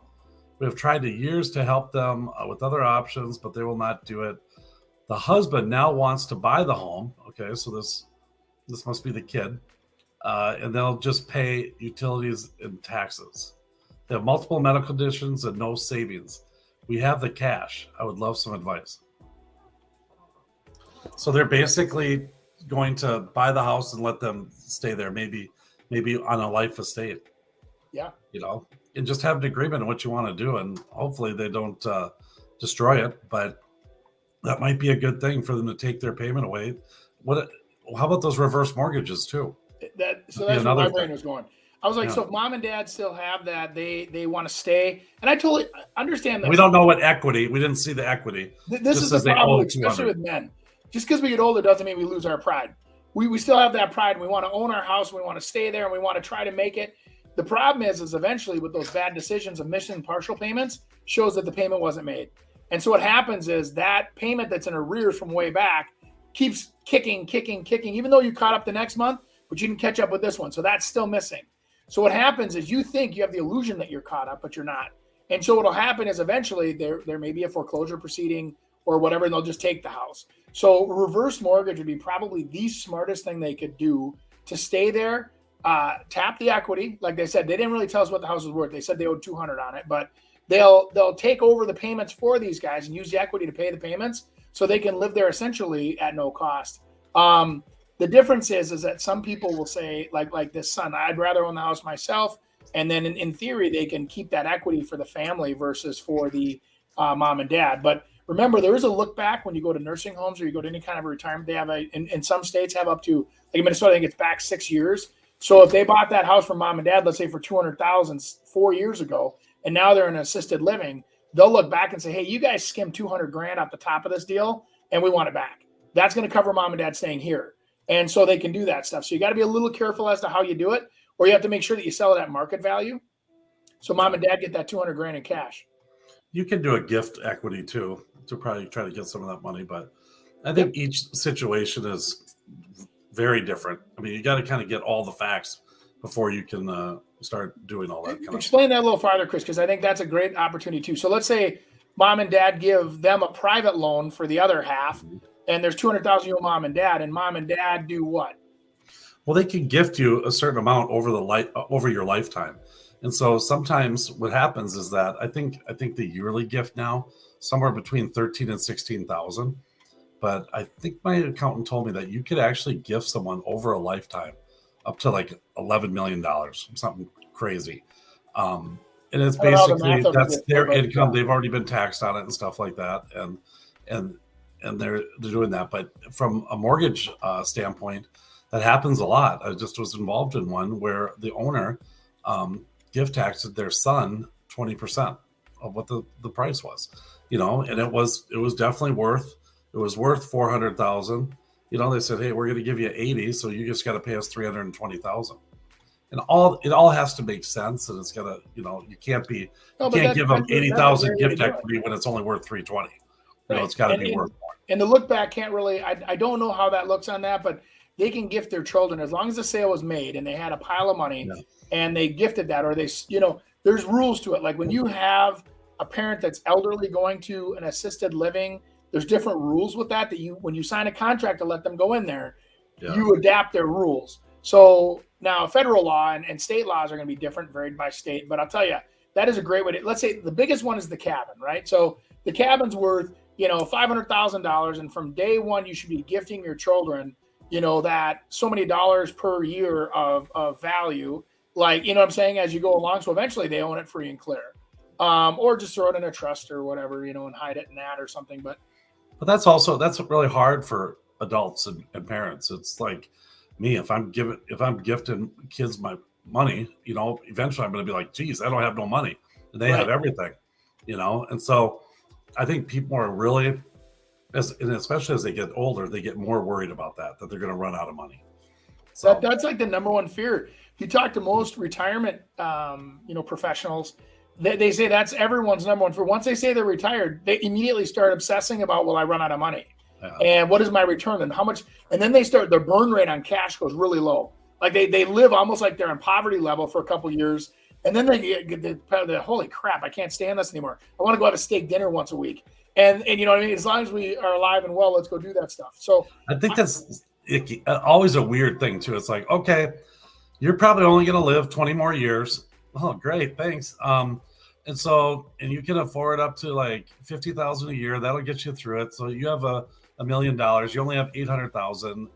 We have tried for years to help them with other options, but they will not do it. The husband now wants to buy the home. Okay, so this must be the kid, and they'll just pay utilities and taxes. They have multiple medical conditions and no savings. We have the cash. I would love some advice. So they're basically going to buy the house and let them stay there, maybe on a life estate. Yeah. And just have an agreement on what you want to do, and hopefully they don't destroy it. But that might be a good thing for them to take their payment away. How about those reverse mortgages too? That's where my brain was going. I was like, so if mom and dad still have that, they want to stay. And I totally understand that. We don't know what equity. We didn't see the equity. This is the problem, especially with men. Just because we get older doesn't mean we lose our pride. We still have that pride. And we want to own our house. We want to stay there, and we want to try to make it. The problem is eventually with those bad decisions of missing partial payments shows that the payment wasn't made. And so what happens is that payment that's in arrears from way back keeps kicking, even though you caught up the next month, but you didn't catch up with this one. So that's still missing. So what happens is you think you have the illusion that you're caught up, but you're not. And so what'll happen is eventually there may be a foreclosure proceeding or whatever, and they'll just take the house. So reverse mortgage would be probably the smartest thing they could do to stay there, tap the equity. Like they said, they didn't really tell us what the house was worth. They said they owed $200 on it, but they'll take over the payments for these guys and use the equity to pay the payments so they can live there essentially at no cost. The difference is that some people will say, like this son, I'd rather own the house myself. And then in theory, they can keep that equity for the family versus for the mom and dad. But remember, there is a look back when you go to nursing homes or you go to any kind of a retirement. They have in some states have up to, like in Minnesota, I think it's back 6 years. So if they bought that house from mom and dad, let's say for $200,000 4 years ago, and now they're in assisted living, they'll look back and say, hey, you guys skimmed $200,000 off the top of this deal, and we want it back. That's going to cover mom and dad staying here. And so they can do that stuff. So you got to be a little careful as to how you do it, or you have to make sure that you sell it at market value. So mom and dad get that $200,000 in cash. You can do a gift equity too, to probably try to get some of that money. But I think each situation is very different. I mean, you got to kind of get all the facts before you can start doing all that. Explain that a little farther, Chris, because I think that's a great opportunity too. So let's say mom and dad give them a private loan for the other half, and there's $200,000 you owe mom and dad do what? Well, they can gift you a certain amount over your lifetime. And so sometimes what happens is that I think the yearly gift now somewhere between 13 and 16,000. But I think my accountant told me that you could actually gift someone over a lifetime up to like $11 million, something crazy. And it's I don't know how the basically math of it that's is there, their but income. yeah. They've already been taxed on it and stuff like that, and they're doing that. But from a mortgage standpoint, that happens a lot. I just was involved in one where the owner gift taxed their son 20% of what the price was, and it was definitely worth 400,000. They said, hey, we're going to give you 80, so you just got to pay us 320,000. And it all has to make sense, and it's gotta, you can't give them 80,000 gift equity when it's only worth 320. Right. It's got to be worth more. And the look back can't really. I don't know how that looks on that, but they can gift their children as long as the sale was made and they had a pile of money and they gifted that, or they, there's rules to it. Like when you have a parent that's elderly going to an assisted living, there's different rules with that when you sign a contract to let them go in there, you adapt their rules. So now federal law and state laws are going to be different, varied by state. But I'll tell you, that is a great way to, let's say the biggest one is the cabin, right? So the cabin's worth, $500,000. And from day one, you should be gifting your children, that so many dollars per year of value, like, what I'm saying, as you go along. So eventually they own it free and clear. Or just throw it in a trust or whatever, and hide it in that or something. But that's really hard for adults and parents. It's like me, if I'm gifting kids my money, eventually I'm going to be like, geez, I don't have no money, and they have everything, and so I think people are really, and especially as they get older, they get more worried about that they're going to run out of money. So that's like the number one fear. You talk to most retirement, professionals, they say that's everyone's number one fear. Once they say they're retired, they immediately start obsessing about, will I run out of money? And what is my return and how much? And then their burn rate on cash goes really low. Like they live almost like they're in poverty level for a couple of years. And then they get the holy crap, I can't stand this anymore. I want to go have a steak dinner once a week. And you know what I mean? As long as we are alive and well, let's go do that stuff. So I think that's always a weird thing too. It's like, okay, you're probably only going to live 20 more years. Oh, great. Thanks. And you can afford up to like 50,000 a year. That'll get you through it. So you have $1 million. You only have 800,000.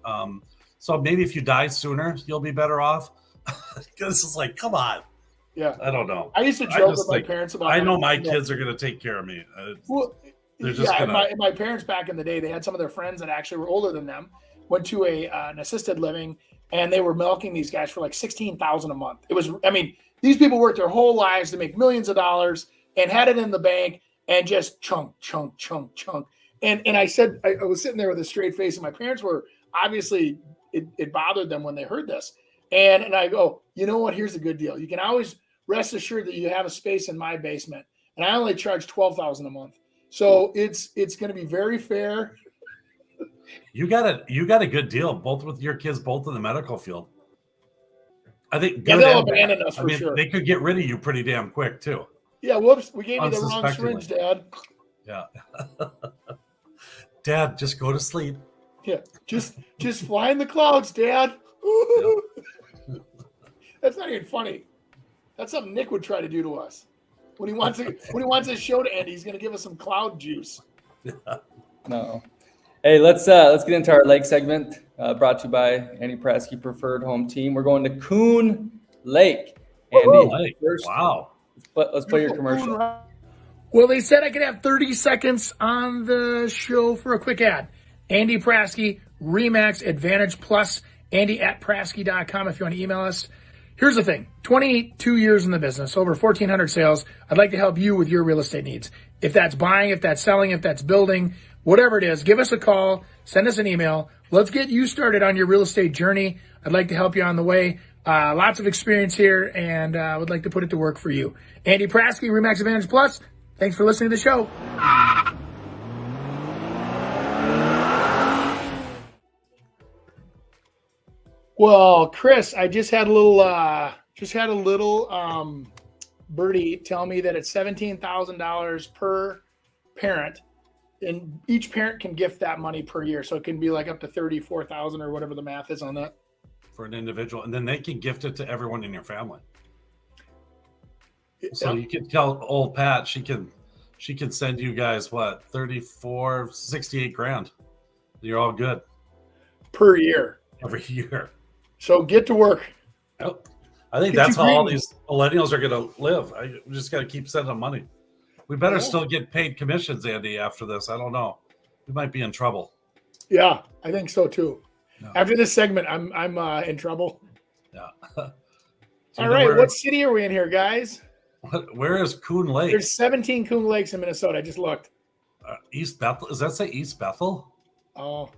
So maybe if you die sooner, you'll be better off. Because it's like, come on. Yeah. I don't know. I used to joke with my parents about. I know my kids are going to take care of me. They're just my parents back in the day, they had some of their friends that actually were older than them, went to an assisted living, and they were milking these guys for like $16,000 a month. It was, these people worked their whole lives to make millions of dollars and had it in the bank and just chunk. And I said, I was sitting there with a straight face, and my parents were obviously, it bothered them when they heard this. And I go, you know what? Here's a good deal. You can always rest assured that you have a space in my basement, and I only charge $12,000 a month. So it's going to be very fair. You got a good deal, both with your kids, both in the medical field. I think they'll abandon us for sure. They could get rid of you pretty damn quick too. Yeah, whoops, we gave you the wrong syringe, Dad. Yeah. Dad, just go to sleep. Yeah, just fly in the clouds, Dad. That's not even funny. That's something Nick would try to do to us. When he wants his show to end, he's going to give us some cloud juice. No. Hey, let's get into our lake segment, brought to you by Andy Prasky Preferred Home Team. We're going to Coon Lake. Andy, first, wow. Let's play your commercial. Well, they said I could have 30 seconds on the show for a quick ad. Andy Prasky, Remax Advantage Plus, Andy@Prasky.com if you want to email us. Here's the thing, 22 years in the business, over 1,400 sales. I'd like to help you with your real estate needs. If that's buying, if that's selling, if that's building, whatever it is, give us a call, send us an email. Let's get you started on your real estate journey. I'd like to help you on the way. Lots of experience here, and I would like to put it to work for you. Andy Prasky, Remax Advantage Plus. Thanks for listening to the show. Well, Chris, I just had a little birdie tell me that it's $17,000 per parent, and each parent can gift that money per year. So it can be like up to $34,000 or whatever the math is on that. for an individual, and then they can gift it to everyone in your family. So you can tell old Pat, she can send you guys what, 34, 68 grand. You're all good per year. every year. So get to work. Yep. I think Get that's you how all green. these millennials are going to live. We just got to keep sending them money. We better Yeah. still get paid commissions, Andy, after this. I don't know. We might be in trouble. Yeah, I think so too. No. After this segment, I'm in trouble. Yeah. All right, what city are we in here, guys? Where is Coon Lake? There's 17 Coon Lakes in Minnesota. I just looked. East Bethel. Does that say East Bethel? Oh.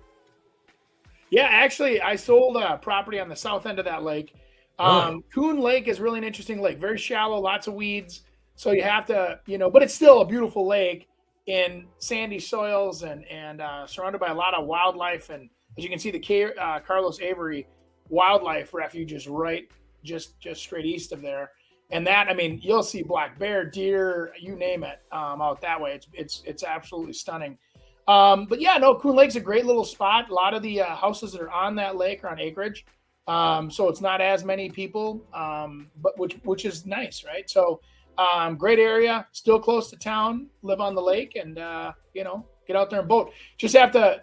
Yeah, actually, I sold a property on the south end of that lake. Really? Coon Lake is really an interesting lake. Very shallow, lots of weeds. So you have to, but it's still a beautiful lake in sandy soils and surrounded by a lot of wildlife. And as you can see, the Carlos Avery Wildlife Refuge is right just straight east of there. And that, I mean, you'll see black bear, deer, you name it, out that way. It's absolutely stunning. But yeah, no, Coon Lake's a great little spot. A lot of the houses that are on that lake are on acreage. So it's not as many people, but which is nice, right? So great area, still close to town, live on the lake, and get out there and boat. Just have to,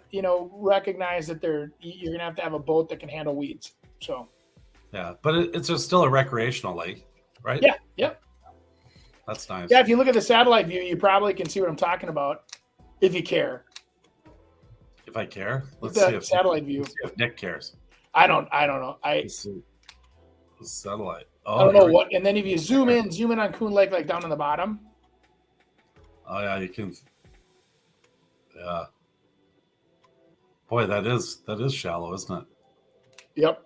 recognize that you're gonna have to have a boat that can handle weeds. So yeah, but it's still a recreational lake, right? Yeah, yep. That's nice. Yeah, if you look at the satellite view, you probably can see what I'm talking about, if you care. If I care, let's the see if satellite view. Let's see if Nick cares. I don't know. Let's see. The satellite. I don't know what. And then if you zoom in on Coon Lake, like down on the bottom. Oh yeah, you can. Yeah. Boy, that is shallow, isn't it? Yep.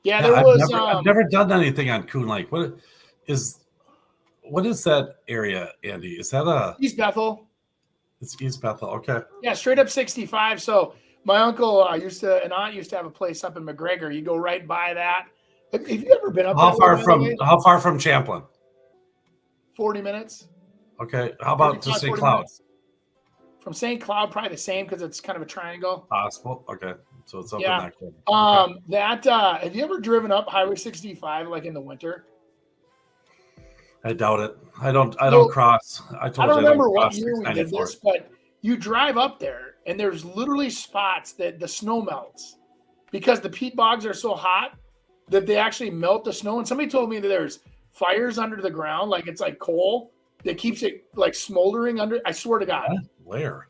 Yeah, Yeah, there was. I've never done anything on Coon Lake. What is that area, Andy? Is that East Bethel? It's East Bethel. Okay. Yeah, straight up 65. So my uncle aunt used to have a place up in McGregor. You go right by that. Have you ever been up How there? How far from Champlin? 40 minutes. Okay. How about to St. Cloud? From St. Cloud, probably the same because it's kind of a triangle. Possible. Okay. So it's up in that corner. Okay. Have you ever driven up Highway 65 like in the winter? I doubt it. I don't cross. I don't remember what year we did this, but you drive up there and there's literally spots that the snow melts because the peat bogs are so hot that they actually melt the snow. And somebody told me that there's fires under the ground, like it's like coal that keeps it like smoldering under. I swear to God. Where?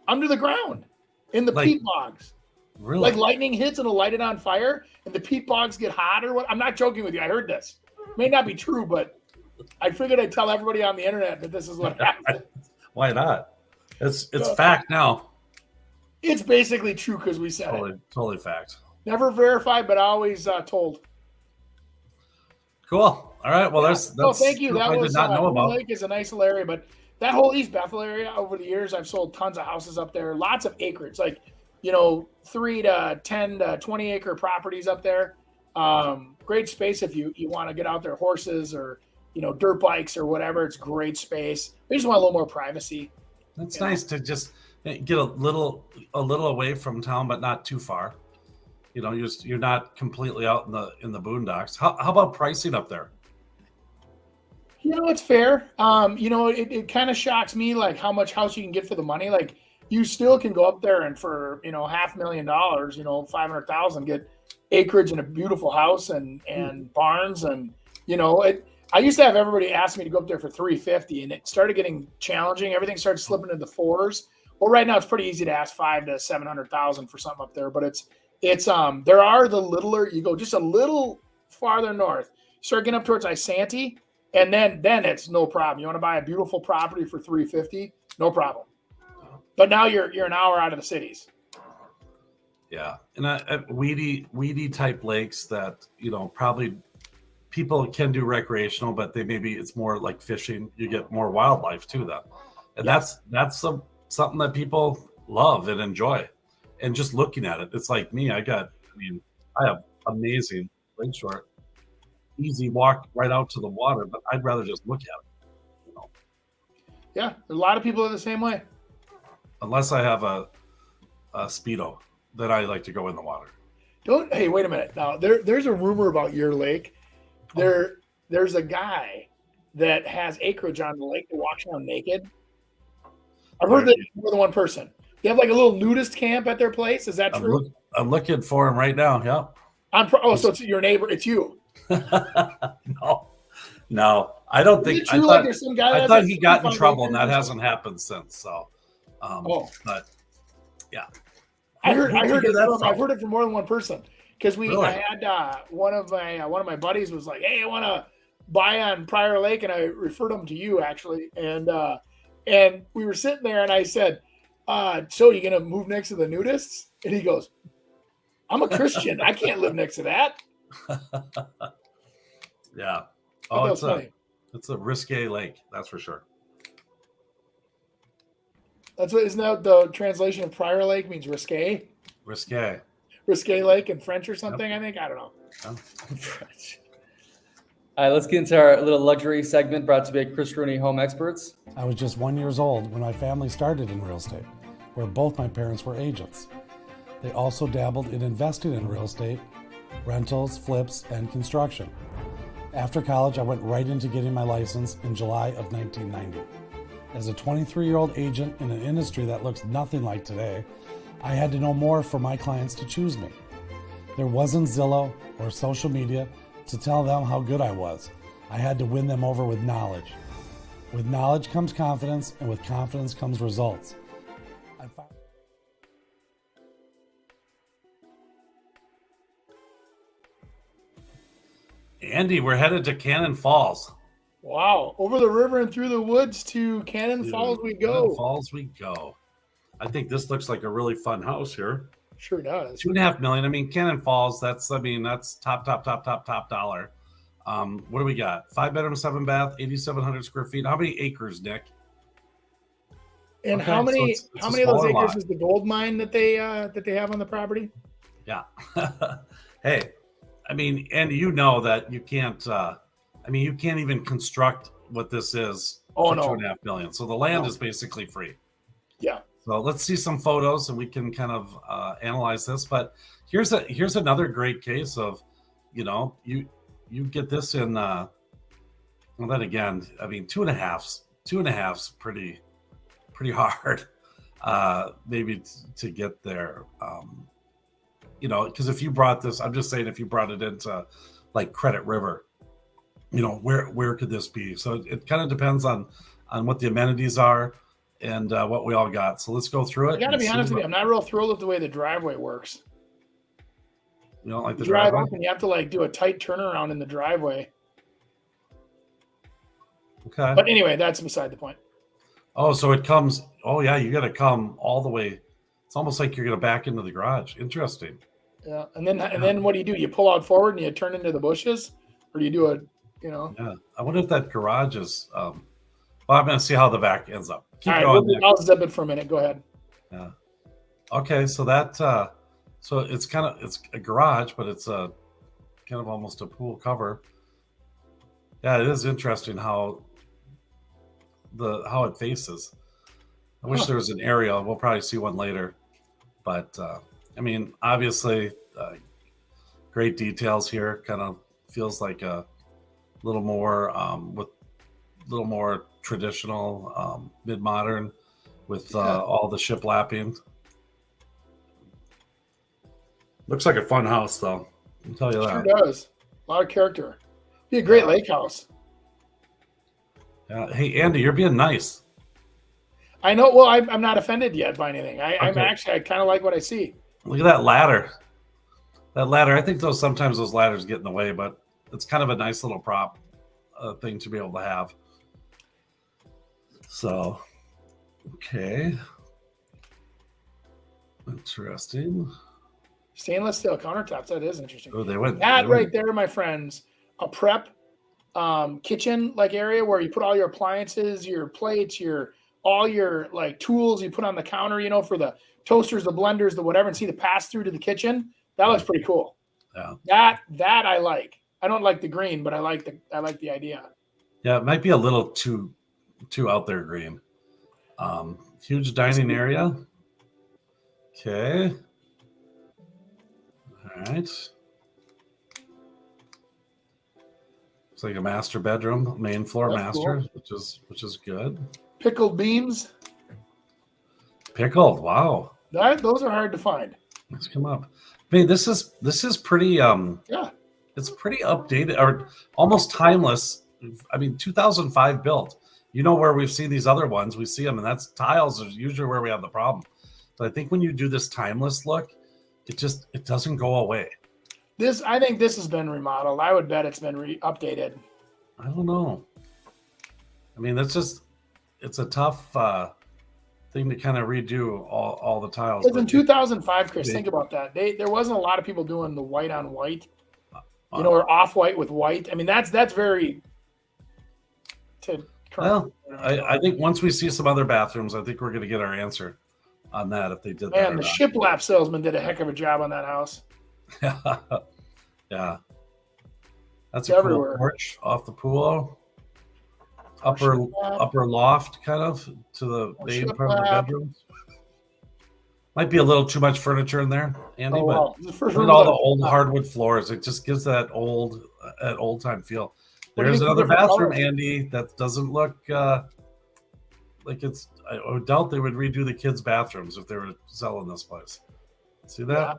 Under the ground in the peat bogs. Really? Like lightning hits and it'll light it on fire and the peat bogs get hot or what? I'm not joking with you. I heard this. It may not be true, but I figured I'd tell everybody on the internet that this is what happened. Why not? It's fact now. It's basically true because we said it. Totally fact. Never verified, but always told. Cool. All right. Well, that's thank you. That I was did not know about. Lake is a nice little area, but that whole East Bethel area over the years, I've sold tons of houses up there. Lots of acreage, like 3 to 10 to 20 acre properties up there. Great space if you want to get out there, horses or dirt bikes or whatever. It's great space. We just want a little more privacy. It's nice to just get a little away from town, but not too far. You're not completely out in the boondocks. How about pricing up there? It's fair. It kind of shocks me like how much house you can get for the money. Like you still can go up there and for $500,000, $500,000, get acreage and a beautiful house and barns and I used to have everybody ask me to go up there for $350,000 and it started getting challenging. Everything started slipping into the $400,000. Well, right now it's pretty easy to ask $500,000 to $700,000 for something up there, but it's there are the littler. You go just a little farther north, start getting up towards Isanti, and then it's no problem. You want to buy a beautiful property for $350,000, no problem. But now you're an hour out of the cities. Yeah, and weedy type lakes that probably people can do recreational, but it's more like fishing. You get more wildlife too, though, and that's something that people love and enjoy. And just looking at it, it's like me. I have amazing lakeshore, easy walk right out to the water, but I'd rather just look at it. Yeah, a lot of people are the same way. Unless I have a Speedo, then I like to go in the water. Hey, wait a minute. Now there's a rumor about your lake. There's a guy that has acreage on the lake that walks around naked. I've heard that more than one person. They have like a little nudist camp at their place. Is that true? I'm looking for him right now. Yep. So it's your neighbor. It's you. No, I don't think. Is it true? Like there's some guy. I thought he got in trouble, and that hasn't happened since. So, but yeah, I heard it from more than one person because I had one of my buddies was like, "Hey, I want to buy on Prior Lake," and I referred him to you actually, and we were sitting there, and I said, "So you gonna move next to the nudists?" And he goes, "I'm a Christian. I can't live next to that." Yeah. It's a risque lake, that's for sure. Isn't that the translation of Prior Lake means risque? Risque Lake in French or something, I think. I don't know. French. All right, let's get into our little luxury segment brought to you by Chris Rooney Home Experts. I was just 1 year old when my family started in real estate, where both my parents were agents. They also dabbled in investing in real estate, rentals, flips, and construction. After college, I went right into getting my license in July of 1990. As a 23-year-old agent in an industry that looks nothing like today, I had to know more for my clients to choose me. There wasn't Zillow or social media to tell them how good I was. I had to win them over with knowledge. With knowledge comes confidence, and with confidence comes results. Andy, we're headed to Cannon Falls. Wow. Over the river and through the woods to Cannon Falls we go. Cannon Falls we go. I think this looks like a really fun house here. Sure does. $2.5 million. I mean, Cannon Falls, that's top dollar. What do we got? 5 bedroom, 7 bath, 8,700 square feet. How many acres, Nick? And how many of those acres is the gold mine that they have on the property? Yeah. Hey, I mean, and you know that you can't. You can't even construct what this is for $2.5 million. So the land is basically free. Yeah. So let's see some photos, and we can kind of analyze this. But here's another great case of, you get this in. Well, then again, I mean, 2.5's pretty hard, maybe to get there. Because if you brought this, I'm just saying, if you brought it into like Credit River, where could this be? So it kind of depends on what the amenities are and what we all got. So let's go through it. I got to be honest with you, I'm not real thrilled with the way the driveway works. You don't like the drive driveway? up and you have to like do a tight turnaround in the driveway. Okay. But anyway, that's beside the point. Oh, so it comes. Oh yeah, you got to come all the way. It's almost like you're going to back into the garage. Interesting. Yeah, and then what do? You pull out forward and you turn into the bushes, or do you do a, Yeah, I wonder if that garage is. Well, I'm going to see how the back ends up. Keep all going. Right, I'll zip it for a minute. Go ahead. Yeah. Okay, so that so it's a garage, but it's a kind of almost a pool cover. Yeah, it is interesting how it faces. I wish there was an aerial. We'll probably see one later, but obviously, great details here. Kind of feels like a little more with a little more traditional, mid-modern, with all the shiplapping. Looks like a fun house, though. I'll tell you that. Sure does. A lot of character. Be a great lake house. Yeah. Hey, Andy, you're being nice. I know. Well, I'm not offended yet by anything. I kind of like what I see. Look at that ladder. I think sometimes those ladders get in the way, but it's kind of a nice little prop thing to be able to have. So, okay. Interesting. Stainless steel countertops. That is interesting. Oh, they went. Right there, my friends, a prep kitchen like area where you put all your appliances, your plates, all your like tools you put on the counter, for the toasters, the blenders, the whatever, and see the pass through to the kitchen. That looks pretty cool. Yeah. That I like. I don't like the green, but I like the idea. Yeah, it might be a little too out there green. Huge dining area. Okay. All All right. It's like a master bedroom, main floor That's master, cool. which is good. Pickled beams. Pickled, wow. Those are hard to find. Let's come up. I mean, this is pretty Yeah. it's pretty updated or almost timeless. I mean, 2005 built. You know where we've seen these other ones, we see them, and that's tiles is usually where we have the problem. But I think when you do this timeless look, it doesn't go away. I think this has been remodeled. I would bet it's been updated. I don't know. I mean, it's a tough thing to kind of redo all the tiles. Because in 2005, Chris, think about that. There wasn't a lot of people doing the white on white, or off white with white. I mean, that's very. Well, I think once we see some other bathrooms, I think we're going to get our answer on that if they did that. Man, the shiplap salesman did a heck of a job on that house. Yeah. That's It's a everywhere. cool porch off the pool. Upper loft kind of to the main part of the bedrooms. Might be a little too much furniture in there, Andy, but look at all the old hardwood floors. It just gives that old time feel. There's another bathroom, Andy, that doesn't look like it's. I would doubt they would redo the kids' bathrooms if they were selling this place. See that?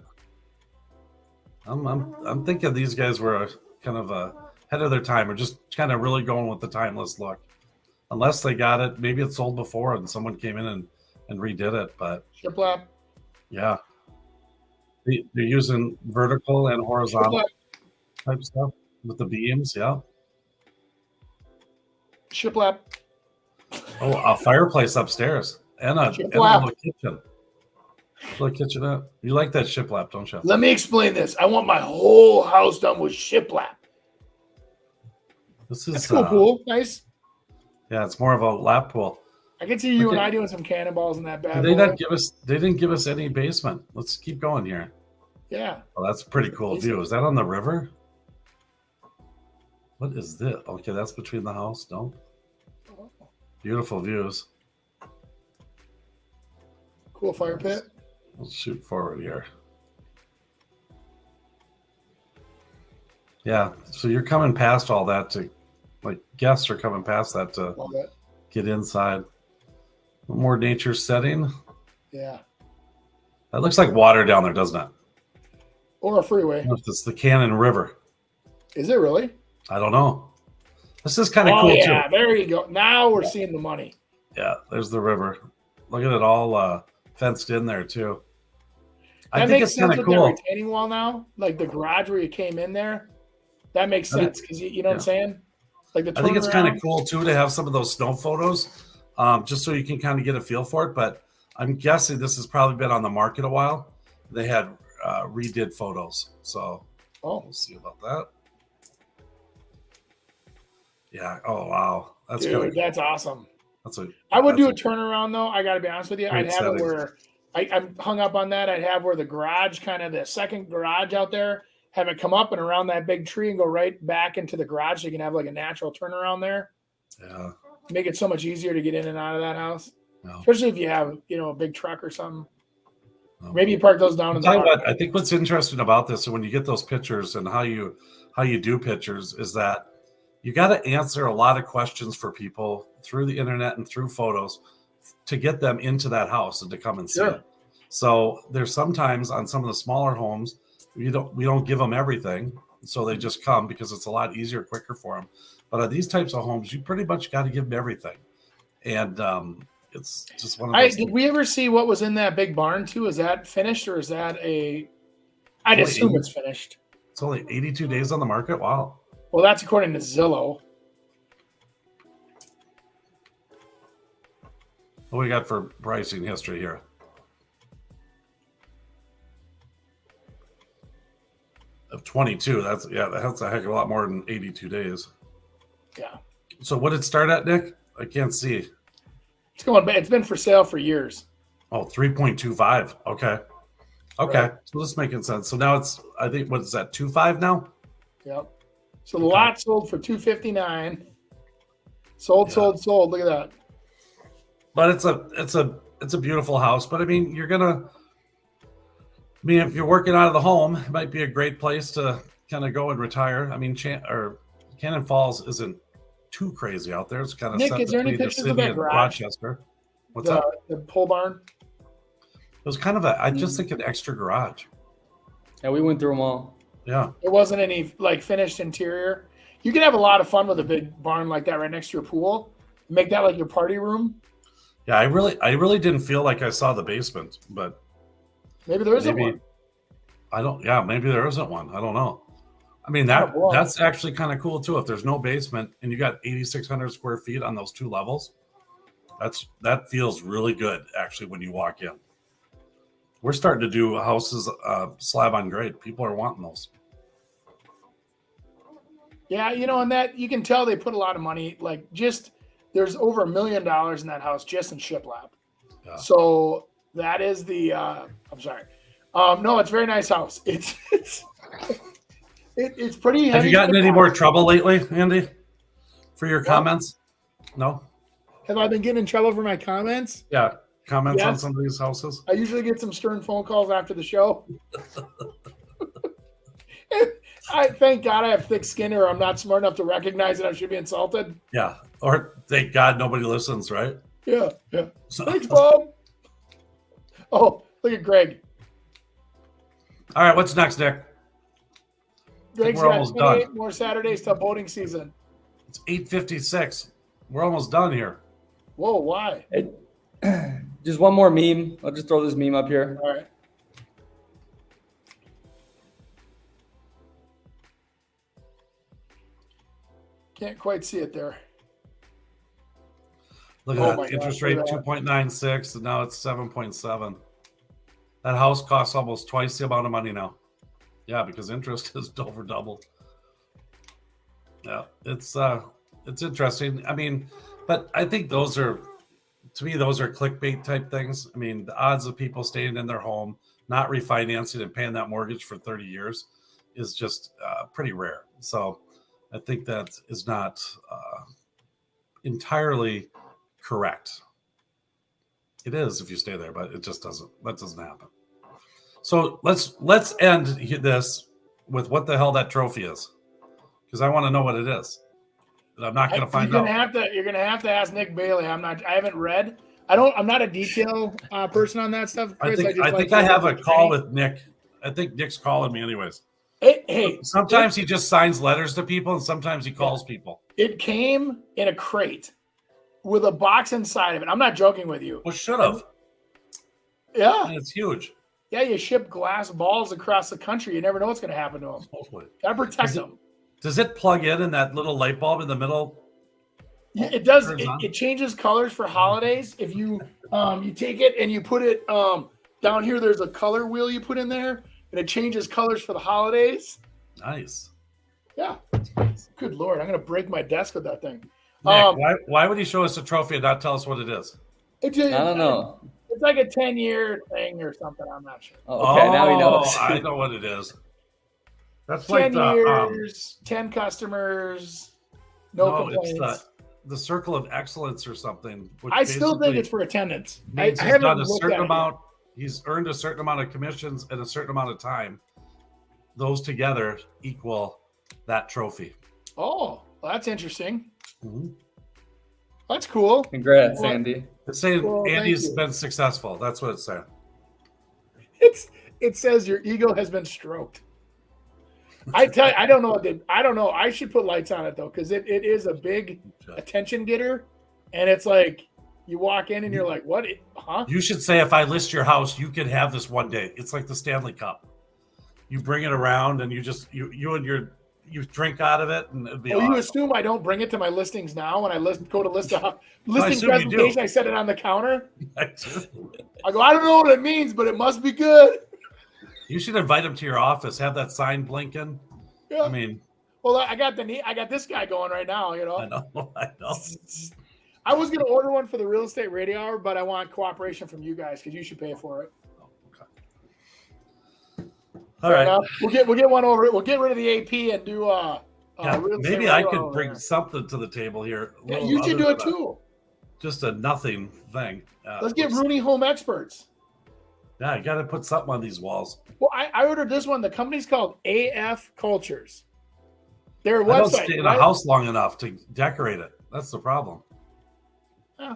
Yeah. I'm thinking these guys were kind of ahead of their time, or just kind of really going with the timeless look. Unless they got it, maybe it sold before and someone came in and redid it. But shiplap. Yeah, they're using vertical and horizontal type stuff with the beams. Yeah. Shiplap. Oh, a fireplace upstairs and a little kitchen. Little kitchenette. You like that shiplap, don't you? Let me explain this. I want my whole house done with shiplap. That's cool pool. Nice. Yeah, it's more of a lap pool. I can see you and I doing some cannonballs in that bad boy. They didn't give us any basement. Let's keep going here. Yeah. Oh, that's a pretty cool view. Is that on the river? What is this? Okay, that's between the house. No. Beautiful views. Cool fire pit. Let's shoot forward here. Yeah, so you're coming past all that to, like, guests are coming past that to get inside. More nature setting. Yeah. That looks like water down there, doesn't it? Or a freeway. It's the Cannon River. Is it really? I don't know. This is kind of cool, too. Yeah, there you go. Now we're seeing the money. Yeah, there's the river. Look at it all fenced in there, too. I think it's kind of cool. That retaining wall now, like the garage where you came in there, that makes sense because you know what I'm saying. Like the I think it's kind of cool too to have some of those snow photos, just so you can kind of get a feel for it. But I'm guessing this has probably been on the market a while. They had redid photos, so we'll see about that. Yeah. Oh wow, that's dude, that's awesome. I would do a turnaround though. I got to be honest with you. I'd have settings. it where I'm hung up on that. I'd have where the garage, kind of the second garage out there, have it come up and around that big tree and go right back into the garage. So you can have like a natural turnaround there. Yeah. Make it so much easier to get in and out of that house. No. Especially if you have, a big truck or something. No. Maybe you park those down in the park. I think what's interesting about this, and when you get those pictures and how you do pictures, is that you got to answer a lot of questions for people through the internet and through photos to get them into that house and to come and see it. So there's sometimes on some of the smaller homes, we don't give them everything, so they just come because it's a lot easier, quicker for them. But on these types of homes, you pretty much got to give them everything, and it's just one of those. Did we ever see what was in that big barn too? Is that finished or is that I'd assume it's finished. It's only 82 days on the market. Wow. Well, that's according to Zillow. What do we got for pricing history here? Of 22, that's a heck of a lot more than 82 days. Yeah. So what did it start at, Nick? I can't see. It's been for sale for years. Oh, 3.25. Okay. Right. So this is making sense. So now it's, I think, what is that, 2.5 now? Yep. So the lot sold for $259. Sold. Look at that. But it's a beautiful house. But I mean, you're gonna I mean, if you're working out of the home, it might be a great place to kind of go and retire. I mean, Cannon Falls isn't too crazy out there. It's kind of Nick, set is there any between the pictures of city that and garage? Rochester. What's that? The pole barn? It was kind of I just think an extra garage. Yeah, we went through them all. Yeah. It wasn't any like finished interior. You can have a lot of fun with a big barn like that right next to your pool. Make that like your party room. Yeah, I really didn't feel like I saw the basement, but Maybe there isn't one. Maybe there isn't one. I don't know. I mean, that's actually kind of cool too. If there's no basement and you got 8,600 square feet on those 2 levels, that feels really good actually when you walk in. We're starting to do houses slab on grade. People are wanting those. Yeah, and that you can tell they put a lot of money. Like there's over $1 million in that house just in shiplap. Yeah. So that is the. I'm sorry. No, it's a very nice house. It's pretty heavy. Have you gotten any more trouble lately, Andy, for your comments? No. Have I been getting in trouble for my comments? Yeah, comments on some of these houses. I usually get some stern phone calls after the show. I thank God I have thick skin, or I'm not smart enough to recognize that I should be insulted. Yeah, or thank God nobody listens, right? Yeah. Thanks, Bob. Oh, look at Greg. All right, what's next, Nick? Greg's we're got almost 28 done. more Saturdays till boating season. It's 8:56. We're almost done here. Whoa, why? Just one more meme. I'll just throw this meme up here. All right. Can't quite see it there. Look at that. Interest rate 2.96, and now it's 7.7. That house costs almost twice the amount of money now. Yeah, because interest is over double. Yeah, it's interesting. I mean, but I think those are clickbait type things. I mean, the odds of people staying in their home, not refinancing and paying that mortgage for 30 years is just pretty rare. So I think that is not entirely correct. It is if you stay there, but it just doesn't. That doesn't happen. So let's end this with what the hell that trophy is, because I want to know what it is. And I'm not going to find out. You're gonna have to ask Nick Bailey. I haven't read. I'm not a detail person on that stuff, Chris. I think I have a call with Nick. I think Nick's calling me anyways. Hey. Sometimes he just signs letters to people, and sometimes he calls people. It came in a crate with a box inside of it. I'm not joking with you. Well, should have. Yeah. And it's huge. Yeah, you ship glass balls across the country. You never know what's going to happen to them. Totally. Gotta protect them. Does it plug in that little light bulb in the middle? Yeah, it does. It changes colors for holidays. If you you take it and you put it down here, there's a color wheel you put in there, and it changes colors for the holidays. Nice. Yeah. Good Lord, I'm gonna break my desk with that thing. Nick, why would he show us a trophy and not tell us what it is? I don't know. It's like a 10-year thing or something. I'm not sure. Oh, okay, now he knows. I know what it is. That's 10 like years, 10 customers, no complaints. It's the circle of excellence or something. Which I still think it's for attendance. I he's haven't done a looked certain at it amount. He's earned a certain amount of commissions and a certain amount of time. Those together equal that trophy. Oh, well, that's interesting. Mm-hmm. That's cool. Congrats, Andy. It's saying Andy's been successful. That's what it's saying. It says your ego has been stroked. I tell you, I don't know. I should put lights on it though, because it is a big attention getter, and it's like you walk in and you're like, "What? Huh?" You should say, "If I list your house, you can have this one day." It's like the Stanley Cup. You bring it around, and you drink out of it, and it'd be. Awesome. You assume I don't bring it to my listings now when I go to list a listing presentation? I set it on the counter. I go, I don't know what it means, but it must be good. You should invite him to your office. Have that sign blinking. Yeah. I mean, well, I got this guy going right now. You know. I know. I was going to order one for the Real Estate Radio Hour, but I want cooperation from you guys because you should pay for it. All right. We'll get one over it. We'll get rid of the AP and do maybe I could bring something to the table here. Yeah, you should do it too. Just a nothing thing. Let's get Rooney Home Experts. Yeah, I got to put something on these walls. Well, I ordered this one. The company's called AF Cultures. Their I don't website. stay in a house long enough to decorate it. That's the problem. Yeah.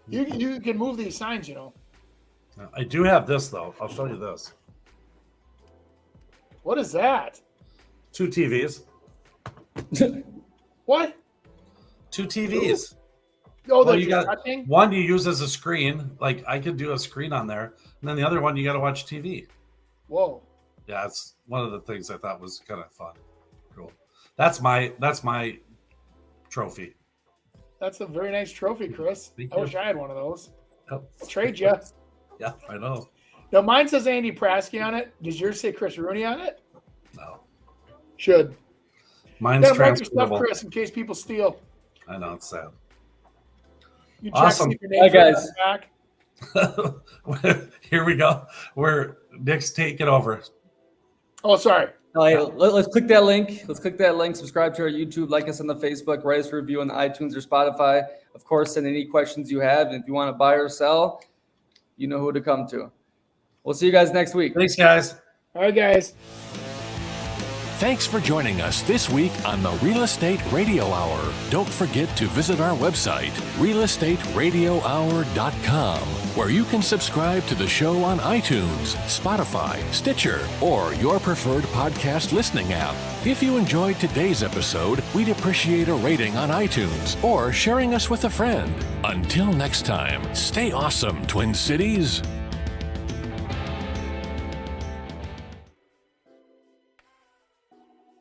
You can move these signs, I do have this, though. I'll show you this. What is that? 2 TVs. What? 2 TVs. Oh, Well, the you got touching? one you use as a screen. Like I could do a screen on there, and then the other one you got to watch TV. Whoa. Yeah, it's one of the things I thought was kind of fun. Cool. That's my trophy. That's a very nice trophy, Chris. Thank I you. wish I had one of those. Yep. I'll trade you. Yeah, I know. No, mine says Andy Prasky on it. Does yours say Chris Rooney on it? No, Should. mine's Gotta mark your stuff, transferable. Chris, in case people steal. I know, it's sad. You Awesome. check see if your name's Hi, guys. back. Here we go. Nick's taking over. Oh, sorry. Let's click that link. Subscribe to our YouTube, like us on the Facebook, write us a review on the iTunes or Spotify. Of course, send any questions you have. And if you want to buy or sell, you know who to come to. We'll see you guys next week. Thanks, guys. All right, guys. Thanks for joining us this week on the Real Estate Radio Hour. Don't forget to visit our website, realestateradiohour.com, where you can subscribe to the show on iTunes, Spotify, Stitcher, or your preferred podcast listening app. If you enjoyed today's episode, we'd appreciate a rating on iTunes or sharing us with a friend. Until next time, stay awesome, Twin Cities.